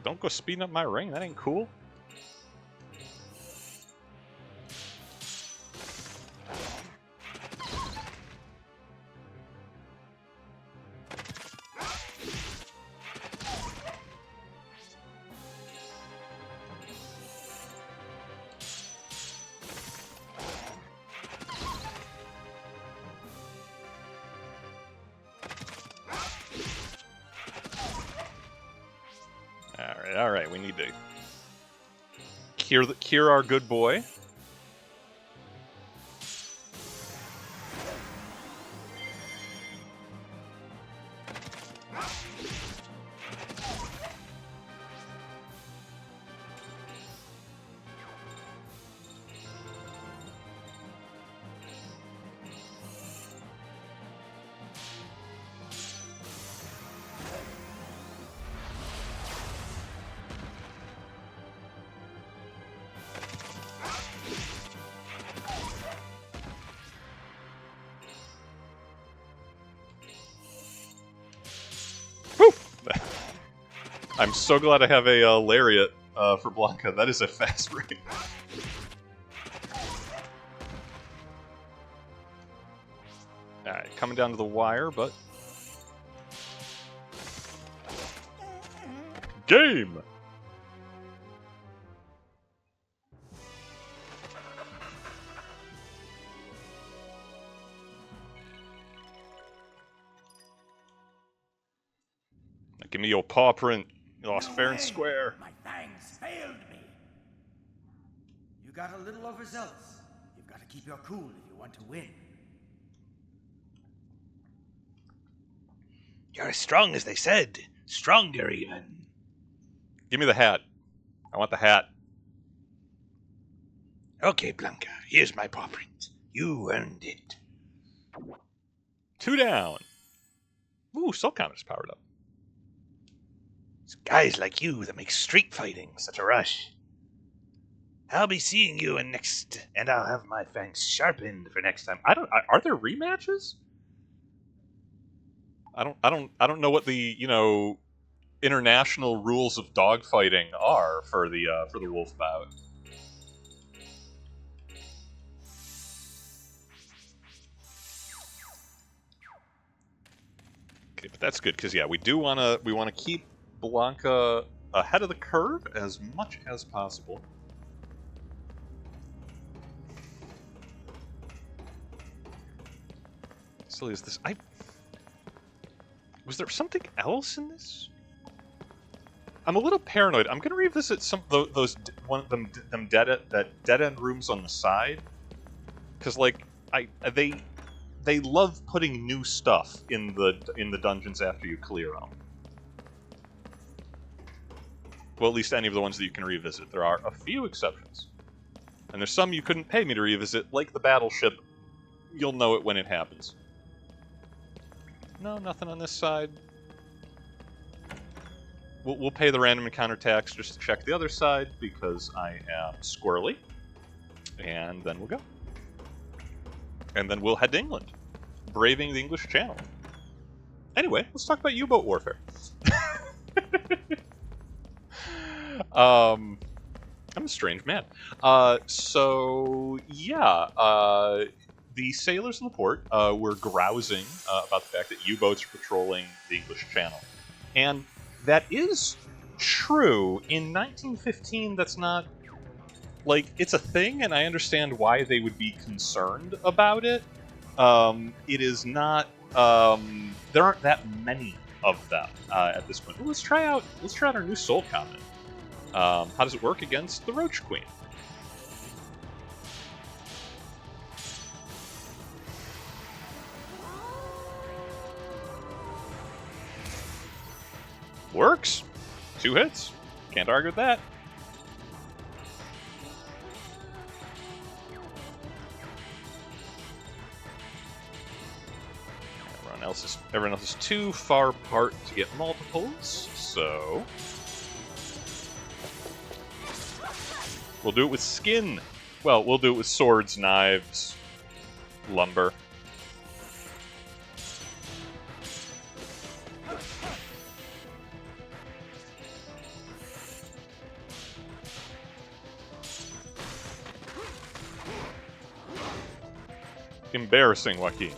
Don't go speeding up my ring, that ain't cool. Alright, we need to cure our good boy. I'm so glad I have a lariat for Blanca. That is a fast ring. Alright, coming down to the wire, but... game! Now give me your paw print. You lost fair and square. My fangs failed me. You got a little overzealous. You've got to keep your cool if you want to win. You're as strong as they said. Stronger, even. Give me the hat. I want the hat. Okay, Blanca, here's my paw print. You earned it. 2 down. Ooh, Soul Counter's powered up. It's guys like you that make street fighting such a rush. I'll be seeing you in next, and I'll have my fangs sharpened for next time. Are there rematches? I don't know what the, international rules of dogfighting are for the wolf bout. Okay, but that's good because we want to keep Blanca ahead of the curve as much as possible. Silly is this? Was there something else in this? I'm a little paranoid. I'm gonna revisit some those dead end rooms on the side, because they love putting new stuff in the dungeons after you clear them. Well, at least any of the ones that you can revisit. There are a few exceptions, and there's some you couldn't pay me to revisit, like the battleship. You'll know it when it happens. No, nothing on this side. We'll pay the random encounter tax just to check the other side, because I am squirrely. And then we'll go. And then we'll head to England, braving the English Channel. Anyway, let's talk about U-boat warfare. I'm a strange man. The sailors in the port were grousing about the fact that U-boats are patrolling the English Channel. And that is true. In 1915, that's not... it's a thing, and I understand why they would be concerned about it. It is not... there aren't that many of them at this point. Well, let's try out our new Soul Comet. How does it work against the Roach Queen? Works. 2 hits. Can't argue with that. everyone else is too far apart to get multiples, so we'll do it with skin. Well, we'll do it with swords, knives, lumber. Embarrassing, Joaquin.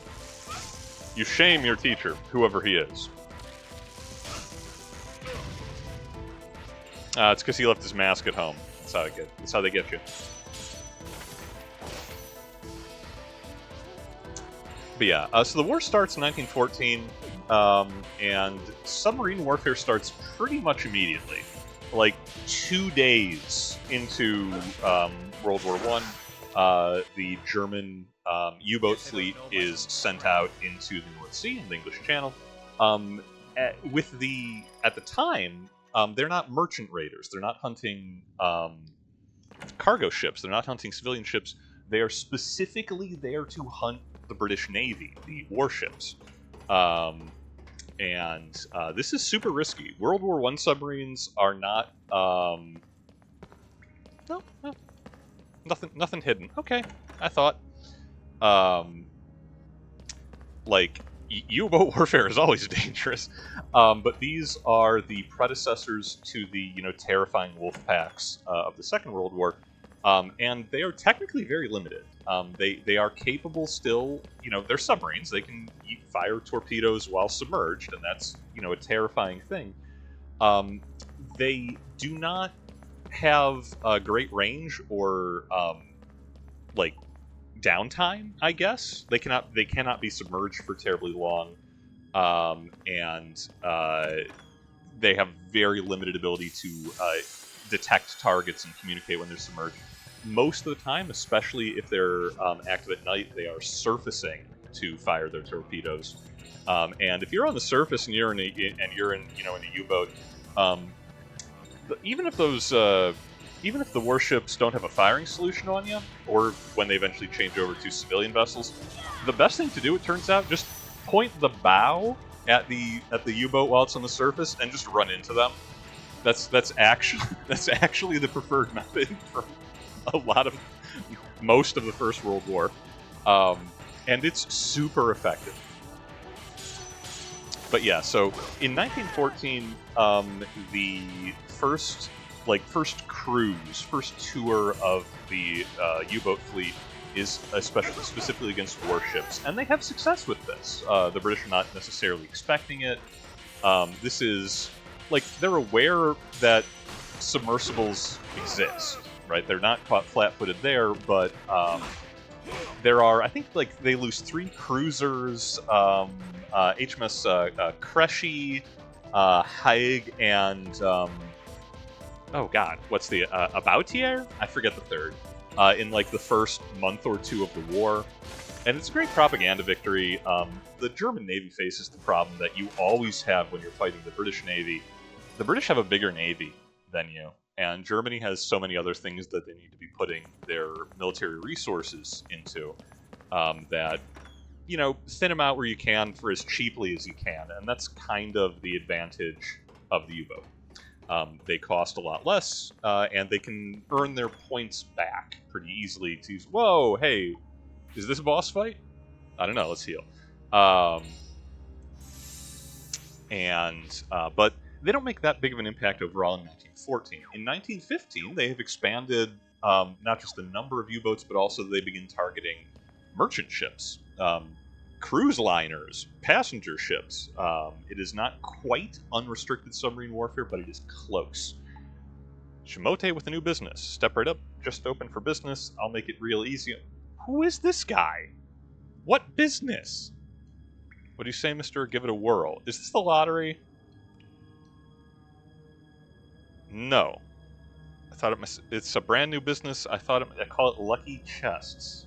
You shame your teacher, whoever he is. It's because he left his mask at home. That's how they get you. But yeah, so the war starts in 1914, and submarine warfare starts pretty much immediately. Like 2 days into World War I, the German U-boat fleet is sent out into the North Sea and the English Channel. At the time, they're not merchant raiders. They're not hunting cargo ships. They're not hunting civilian ships. They are specifically there to hunt the British Navy, the warships. And this is super risky. World War I submarines are not... No, nothing hidden. Okay, I thought. Like, U-boat warfare is always dangerous, but these are the predecessors to the, terrifying wolf packs of the Second World War, and they are technically very limited. They are capable still, they're submarines. They can fire torpedoes while submerged, and that's, a terrifying thing. They do not have a great range or, downtime, I guess. They cannot be submerged for terribly long, and they have very limited ability to detect targets and communicate when they're submerged. Most of the time, especially if they're active at night, they are surfacing to fire their torpedoes. And if you're on the surface and you're in a U-boat, even if the warships don't have a firing solution on you, or when they eventually change over to civilian vessels, the best thing to do, it turns out, just point the bow at the U-boat while it's on the surface and just run into them. That's actually the preferred method for most of the First World War, and it's super effective. But yeah, so in 1914, the first tour of the U-boat fleet is specifically against warships, and they have success with this. The British are not necessarily expecting it. This is, they're aware that submersibles exist, right? They're not caught flat-footed there, but there are, I think, they lose 3 cruisers, HMS Kreshe, Haig, and oh god, what's the Aboutier? I forget the third. In the first month or two of the war, and it's a great propaganda victory. The German Navy faces the problem that you always have when you're fighting the British Navy. The British have a bigger navy than you, and Germany has so many other things that they need to be putting their military resources into that, thin them out where you can for as cheaply as you can, and that's kind of the advantage of the U-boat. They cost a lot less, and they can earn their points back pretty easily to use. Whoa, hey, is this a boss fight? I don't know, let's heal. But they don't make that big of an impact overall in 1914. In 1915, they have expanded not just the number of U-boats, but also they begin targeting merchant ships, cruise liners, passenger ships. It is not quite unrestricted submarine warfare, but it is close. Shimote with a new business. Step right up, just open for business. I'll make it real easy. Who is this guy? What business? What do you say, mister? Give it a whirl. Is this the lottery? No. I thought it's a brand new business. I call it Lucky Chests.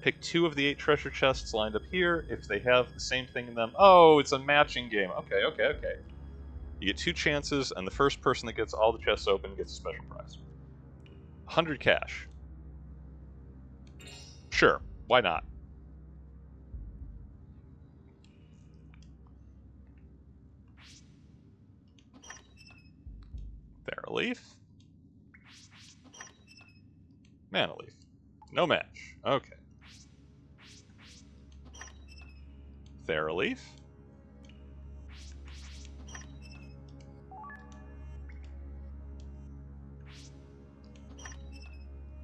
Pick 2 of the 8 treasure chests lined up here. If they have the same thing in them... Oh, it's a matching game. Okay. You get 2 chances, and the first person that gets all the chests open gets a special prize. 100 cash. Sure, why not? Thera-leaf. Mana-leaf. No match. Okay. Thera-leaf.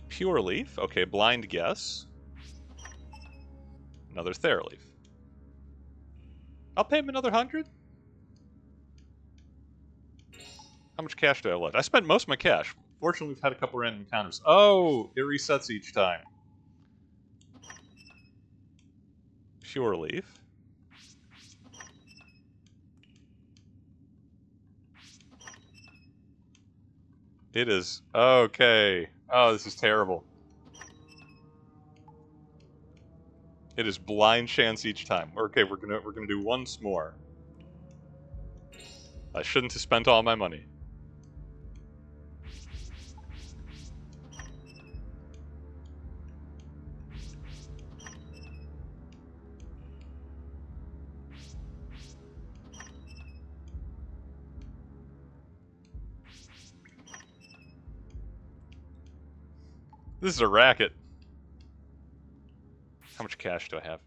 Pure Leaf. Okay, blind guess. Another Thera-leaf. I'll pay him another 100. How much cash do I have left? I spent most of my cash. Fortunately, we've had a couple random encounters. Oh, it resets each time. Pure Leaf. It is okay. Oh, this is terrible. It is blind chance each time. Okay, we're gonna do once more. I shouldn't have spent all my money. This is a racket. How much cash do I have?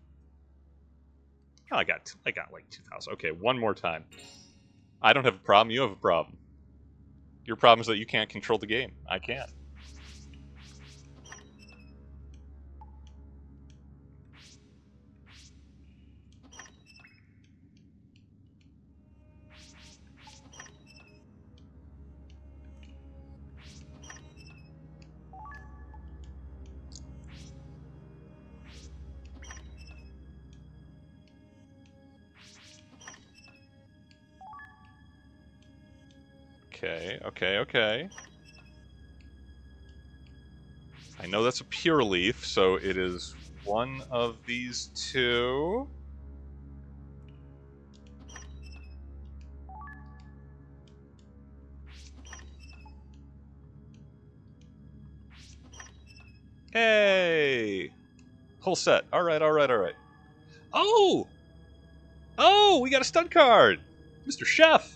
Oh, I got like 2,000. Okay, one more time. I don't have a problem. You have a problem. Your problem is that you can't control the game. I can. Okay. I know that's a pure leaf, so it is one of these two. Hey! Whole set. Alright. Oh! Oh, we got a stud card! Mr. Chef!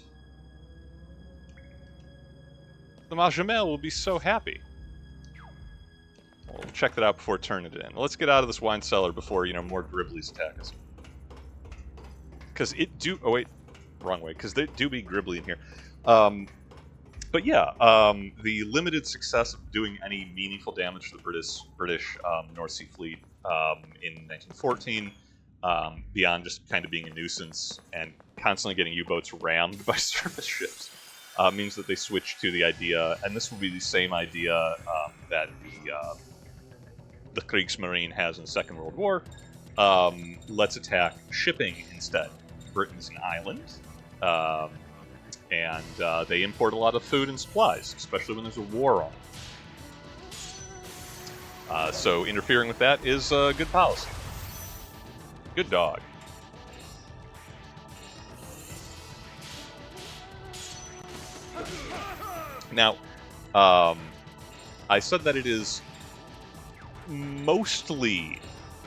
The Majamel will be so happy. We'll check that out before turning it in. Let's get out of this wine cellar before, more Gribblies attack us. Because it do... Oh, wait. Wrong way. Because they do be Gribbly in here. But yeah, the limited success of doing any meaningful damage to the British North Sea Fleet in 1914, beyond just kind of being a nuisance and constantly getting U-boats rammed by surface ships, means that they switched to the idea, and this will be the same idea that the Kriegsmarine has in the Second World War. Let's attack shipping instead. Britain's an island, and they import a lot of food and supplies, especially when there's a war on. So interfering with that is good policy. Good dog. Now, I said that it is mostly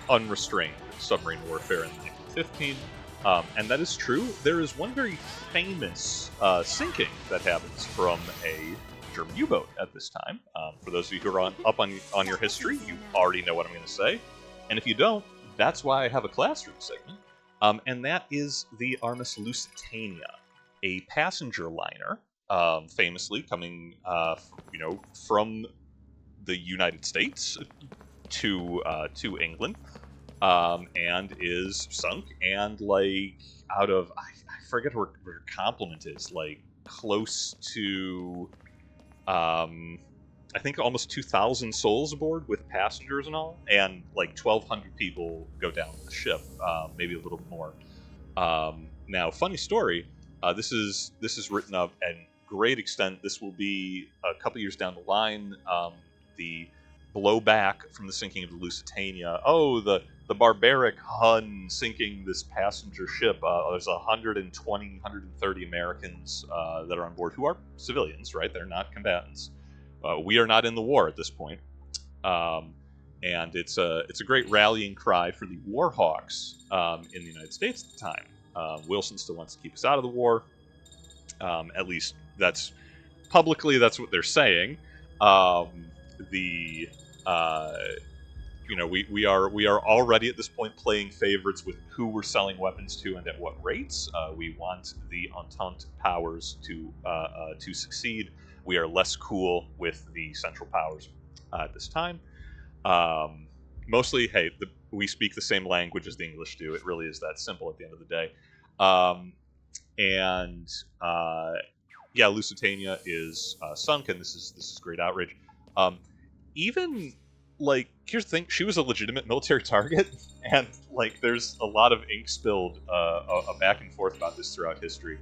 unrestrained submarine warfare in 1915, and that is true. There is one very famous sinking that happens from a German U-boat at this time. For those of you who are up on your history, you already know what I'm going to say. And if you don't, that's why I have a classroom segment. And that is the Armis Lusitania, a passenger liner, famously coming, from the United States to England, and is sunk, and out of I forget where her complement is, close to I think almost 2,000 souls aboard with passengers and all, and 1,200 people go down with the ship, maybe a little more. Now, funny story. This is written of at great extent. This will be a couple years down the line. The blowback from the sinking of the Lusitania. Oh, the barbaric Hun sinking this passenger ship. There's 120, 130 Americans that are on board who are civilians, right? They're not combatants. We are not in the war at this point. And it's a great rallying cry for the war hawks in the United States at the time. Wilson still wants to keep us out of the war. At least that's publicly, that's what they're saying. We are already at this point playing favorites with who we're selling weapons to and at what rates. We want the Entente powers to succeed. We are less cool with the Central powers at this time. Mostly, hey, we speak the same language as the English do. It really is that simple at the end of the day. Yeah, Lusitania is sunk, and this is great outrage. Even like, here's the thing: she was a legitimate military target, and like, there's a lot of ink spilled a back and forth about this throughout history.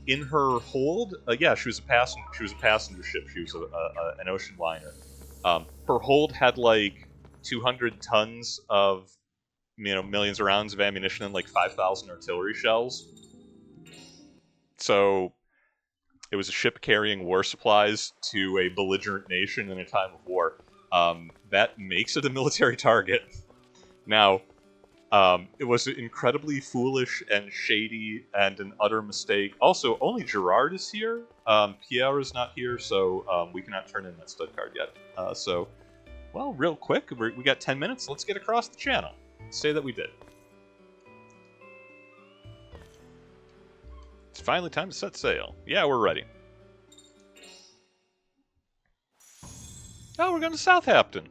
In her hold, yeah, she was a passenger. She was a passenger ship. She was an ocean liner. Her hold had like 200 tons of millions of rounds of ammunition and like 5,000 artillery shells. So it was a ship carrying war supplies to a belligerent nation in a time of war. That makes it a military target. Now, it was incredibly foolish and shady and an utter mistake. Also, only Gerard is here. Pierre is not here, so we cannot turn in that stud card yet. Well, real quick, we got 10 minutes. Let's get across the channel. Let's say that we did. It's finally time to set sail. Yeah, we're ready. Oh, we're going to Southampton.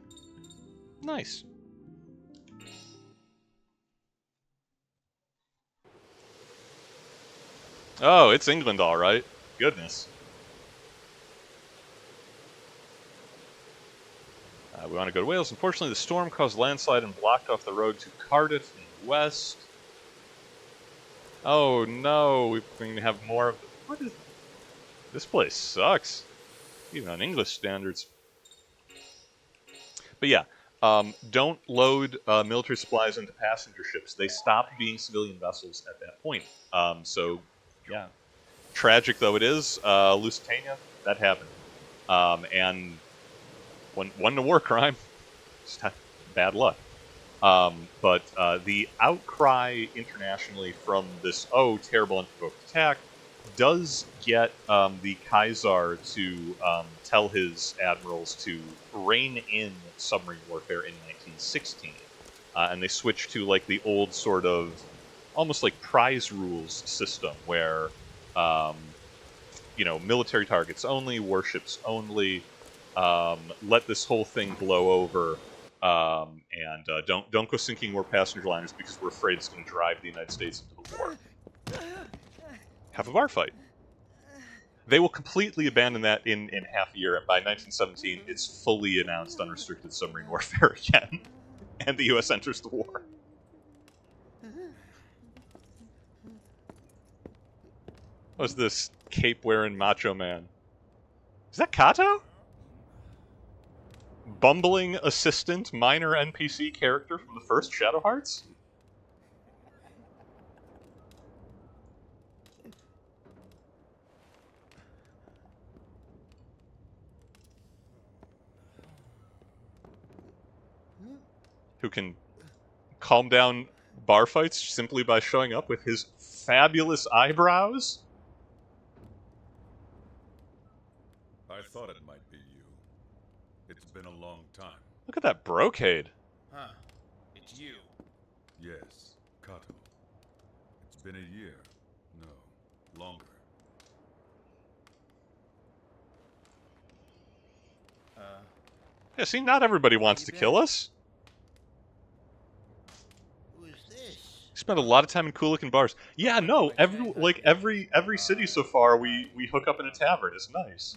Nice. Oh, it's England, all right. Goodness. We want to go to Wales. Unfortunately, the storm caused landslide and blocked off the road to Cardiff in the west. Oh no, we're going to have more of... What is... This place sucks. Even on English standards. But yeah, don't load military supplies into passenger ships. They stopped being civilian vessels at that point. So, yeah. Tragic though it is, Lusitania, that happened. And wasn't a war crime. Just bad luck. But the outcry internationally from this, terrible unprovoked attack, does get the Kaiser to tell his admirals to rein in submarine warfare in 1916. And they switch to like the old sort of, almost like prize rules system where, military targets only, warships only, let this whole thing blow over, and don't go sinking more passenger liners because we're afraid it's going to drive the United States into the war. Have a bar fight. They will completely abandon that in half a year, and by 1917, it's fully announced unrestricted submarine warfare again, and the U.S. enters the war. What's this cape-wearing macho man? Is that Kato? Bumbling assistant minor NPC character from the first Shadow Hearts? Who can calm down bar fights simply by showing up with his fabulous eyebrows? I thought it might be you. It's been a long time. Look at that brocade. Huh. It's you. Yes, Kato. It's been a year. No, longer. Yeah, see, not everybody wants to kill us. Who is this? Spend a lot of time in cool-looking bars. Yeah, no, every city so far, we hook up in a tavern. It's nice.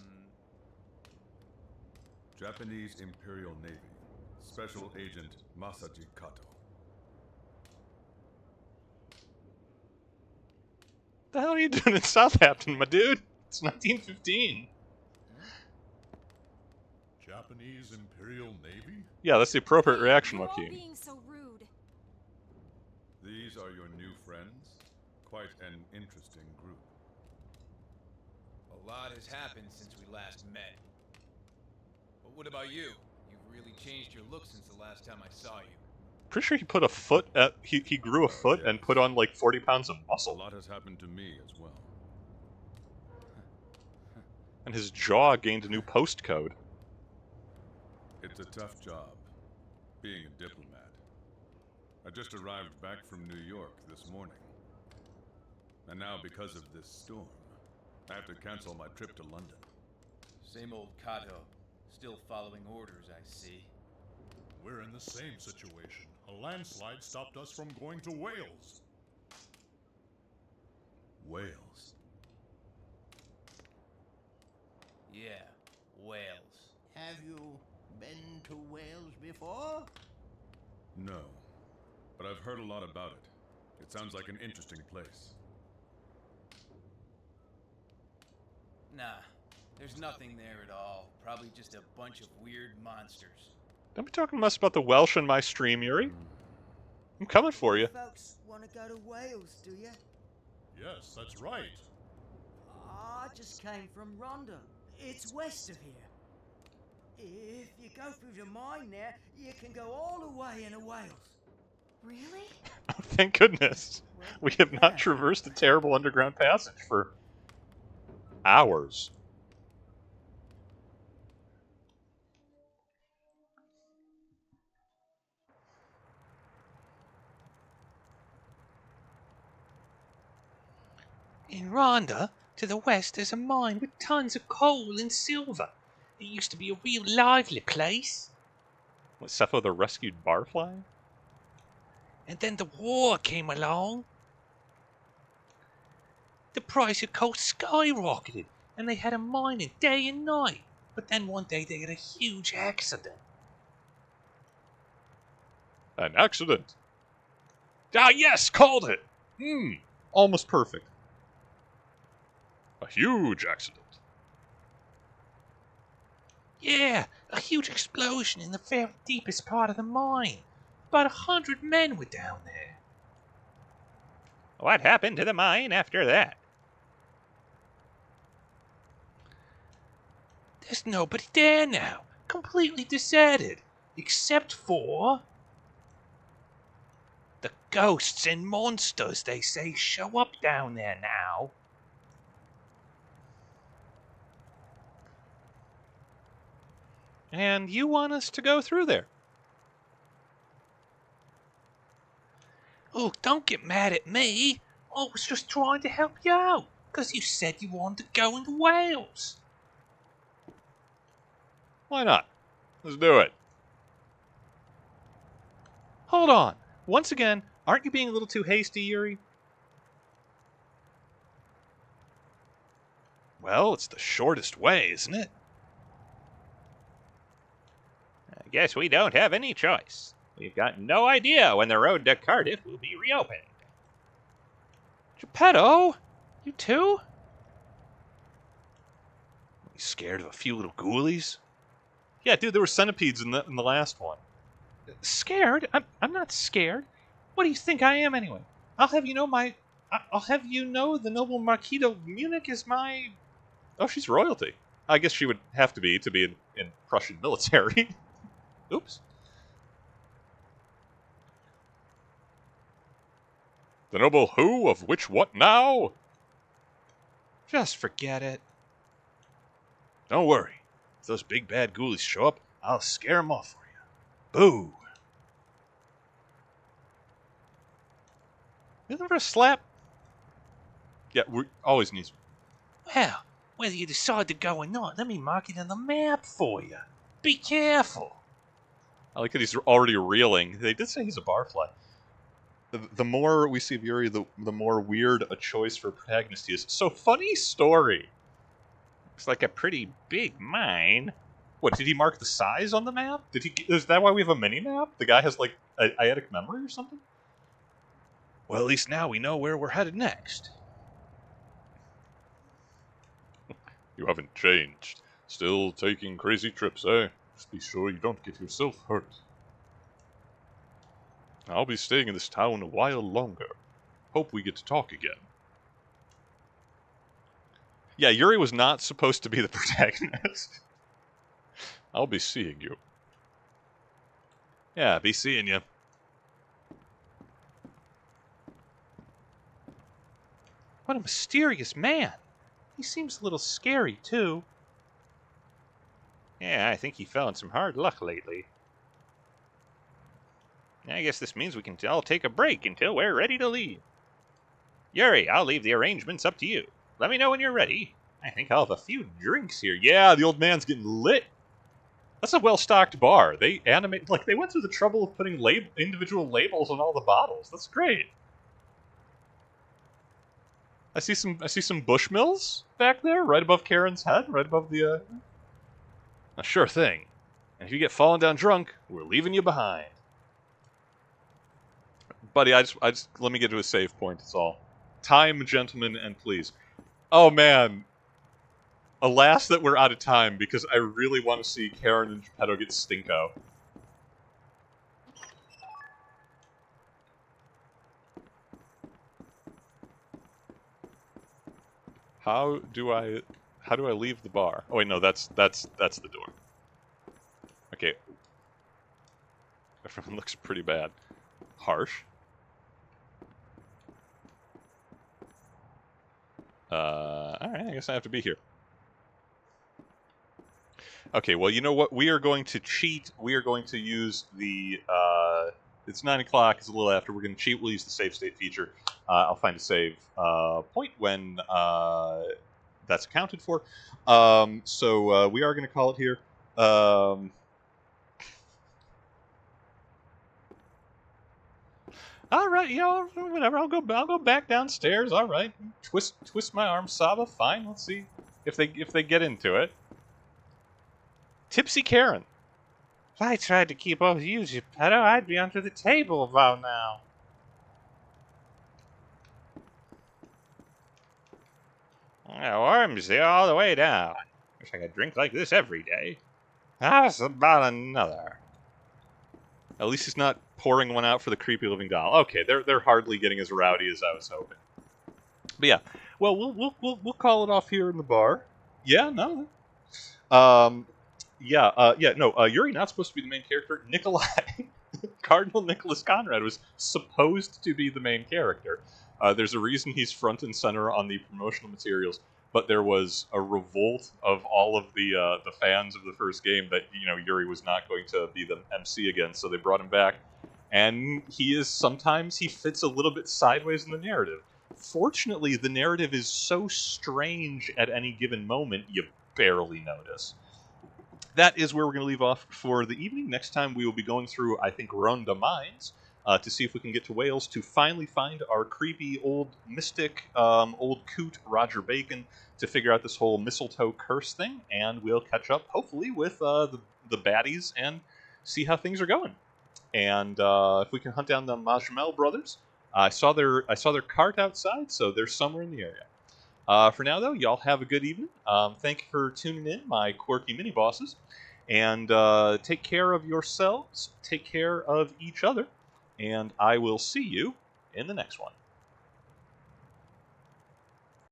Japanese Imperial Navy. Special Agent Masaji Kato. What the hell are you doing in Southampton, my dude? It's 1915. Japanese Imperial Navy? Yeah, that's the appropriate reaction, You're all Joaquin. being so rude. These are your new friends? Quite an interesting group. A lot has happened since we last met. But what about you? You've really changed your look since the last time I saw you. Pretty sure he put a foot at, he grew a foot and put on like 40 pounds of A muscle. lot has happened to me as well. And his jaw gained a new postcode. It's a tough job, being a diplomat. I just arrived back from New York this morning. And now, because of this storm, I have to cancel my trip to London. Same old Kato. Still following orders, I see. We're in the same situation. A landslide stopped us from going to Wales. Wales? Yeah, Wales. Have you been to Wales before? No. But I've heard a lot about it. It sounds like an interesting place. Nah, there's nothing there at all. Probably just a bunch of weird monsters. Don't be talking to us about the Welsh in my stream, Yuri. I'm coming for you. Folks want to go to Wales, do you? Yes, that's right. I just came from Rhondda. It's west of here. If you go through the mine there, you can go all the way into Wales. Really? Oh, thank goodness. We have not traversed the terrible underground passage for hours. In Rhondda, to the west, there's a mine with tons of coal and silver. It used to be a real lively place. What, Sepho the rescued barfly? And then the war came along. The price of coal skyrocketed, and they had to mine it day and night. But then one day they had a huge accident. An accident. Ah, yes, called it. Almost perfect. A huge accident. Yeah, a huge explosion in the very deepest part of the mine. About 100 men were down there. What happened to the mine after that? There's nobody there now. Completely deserted. Except for the ghosts and monsters they say show up down there now. And you want us to go through there? Oh, don't get mad at me. I was just trying to help you out, because you said you wanted to go into Wales. Why not? Let's do it. Hold on. Once again, aren't you being a little too hasty, Yuri? Well, it's the shortest way, isn't it? I guess we don't have any choice. We've got no idea when the road to Cardiff will be reopened. Geppetto? You too? You scared of a few little ghoulies? Yeah, dude, there were centipedes in the last one. Scared? I'm not scared. What do you think I am anyway? I'll have you know the noble Marquis of Munich is my... Oh, she's royalty. I guess she would have to be in Prussian military. Oops. The noble who of which what now? Just forget it. Don't worry. If those big bad ghoulies show up, I'll scare them off for you. Boo! Isn't there a slap? Yeah, we always needs. Well, whether you decide to go or not, let me mark it on the map for you. Be careful. I like that he's already reeling. They did say he's a barfly. The more we see of Yuri, the more weird a choice for protagonist he is. So, funny story. Looks like a pretty big mine. What, did he mark the size on the map? Is that why we have a mini-map? The guy has, like, a eidetic memory or something? Well, at least now we know where we're headed next. You haven't changed. Still taking crazy trips, eh? Just be sure you don't get yourself hurt. I'll be staying in this town a while longer. Hope we get to talk again. Yeah, Yuri was not supposed to be the protagonist. I'll be seeing you. Yeah, be seeing you. What a mysterious man. He seems a little scary, too. Yeah, I think he fell in some hard luck lately. I guess this means we can all take a break until we're ready to leave. Yuri, I'll leave the arrangements up to you. Let me know when you're ready. I think I'll have a few drinks here. Yeah, the old man's getting lit. That's a well-stocked bar. They animate, like, they went through the trouble of putting individual labels on all the bottles. That's great. I see some Bushmills back there, right above Karen's head, right above the. A sure thing. And if you get fallen down drunk, we're leaving you behind. Buddy, I just let me get to a save point. That's all. Time, gentlemen, and please. Oh man. Alas that we're out of time, because I really want to see Karen and Geppetto get stinko. How do I leave the bar? Oh wait, no, that's the door. Okay. Everyone looks pretty bad. Harsh. Alright, I guess I have to be here. Okay, well, you know what? We are going to cheat. We are going to use the, it's 9 o'clock, it's a little after. We're going to cheat. We'll use the save state feature. I'll find a save point when that's accounted for. So we are going to call it here. All right, you know, whatever. I'll go back downstairs. All right, twist my arm, Saba. Fine. Let's see if they get into it. Tipsy Karen. If I tried to keep up with you, Geppetto, I'd be under the table about now. Worms here all the way down. Wish I could drink like this every day. How's about another? At least he's not pouring one out for the creepy living doll. Okay, they're hardly getting as rowdy as I was hoping. But yeah, well, we'll call it off here in the bar. Yeah, no. Yuri not supposed to be the main character. Nikolai, Cardinal Nicholas Conrad was supposed to be the main character. There's a reason he's front and center on the promotional materials, but there was a revolt of all of the fans of the first game that, you know, Yuri was not going to be the MC again, so they brought him back. And sometimes he fits a little bit sideways in the narrative. Fortunately, the narrative is so strange at any given moment, you barely notice. That is where we're going to leave off for the evening. Next time we will be going through, I think, Ronda Mines to see if we can get to Wales to finally find our creepy old mystic, old coot Roger Bacon to figure out this whole mistletoe curse thing, and we'll catch up, hopefully, with the baddies and see how things are going. And if we can hunt down the Majamel brothers, I saw their cart outside, so they're somewhere in the area. For now, though, y'all have a good evening. Thank you for tuning in, my quirky mini-bosses. And take care of yourselves, take care of each other, and I will see you in the next one.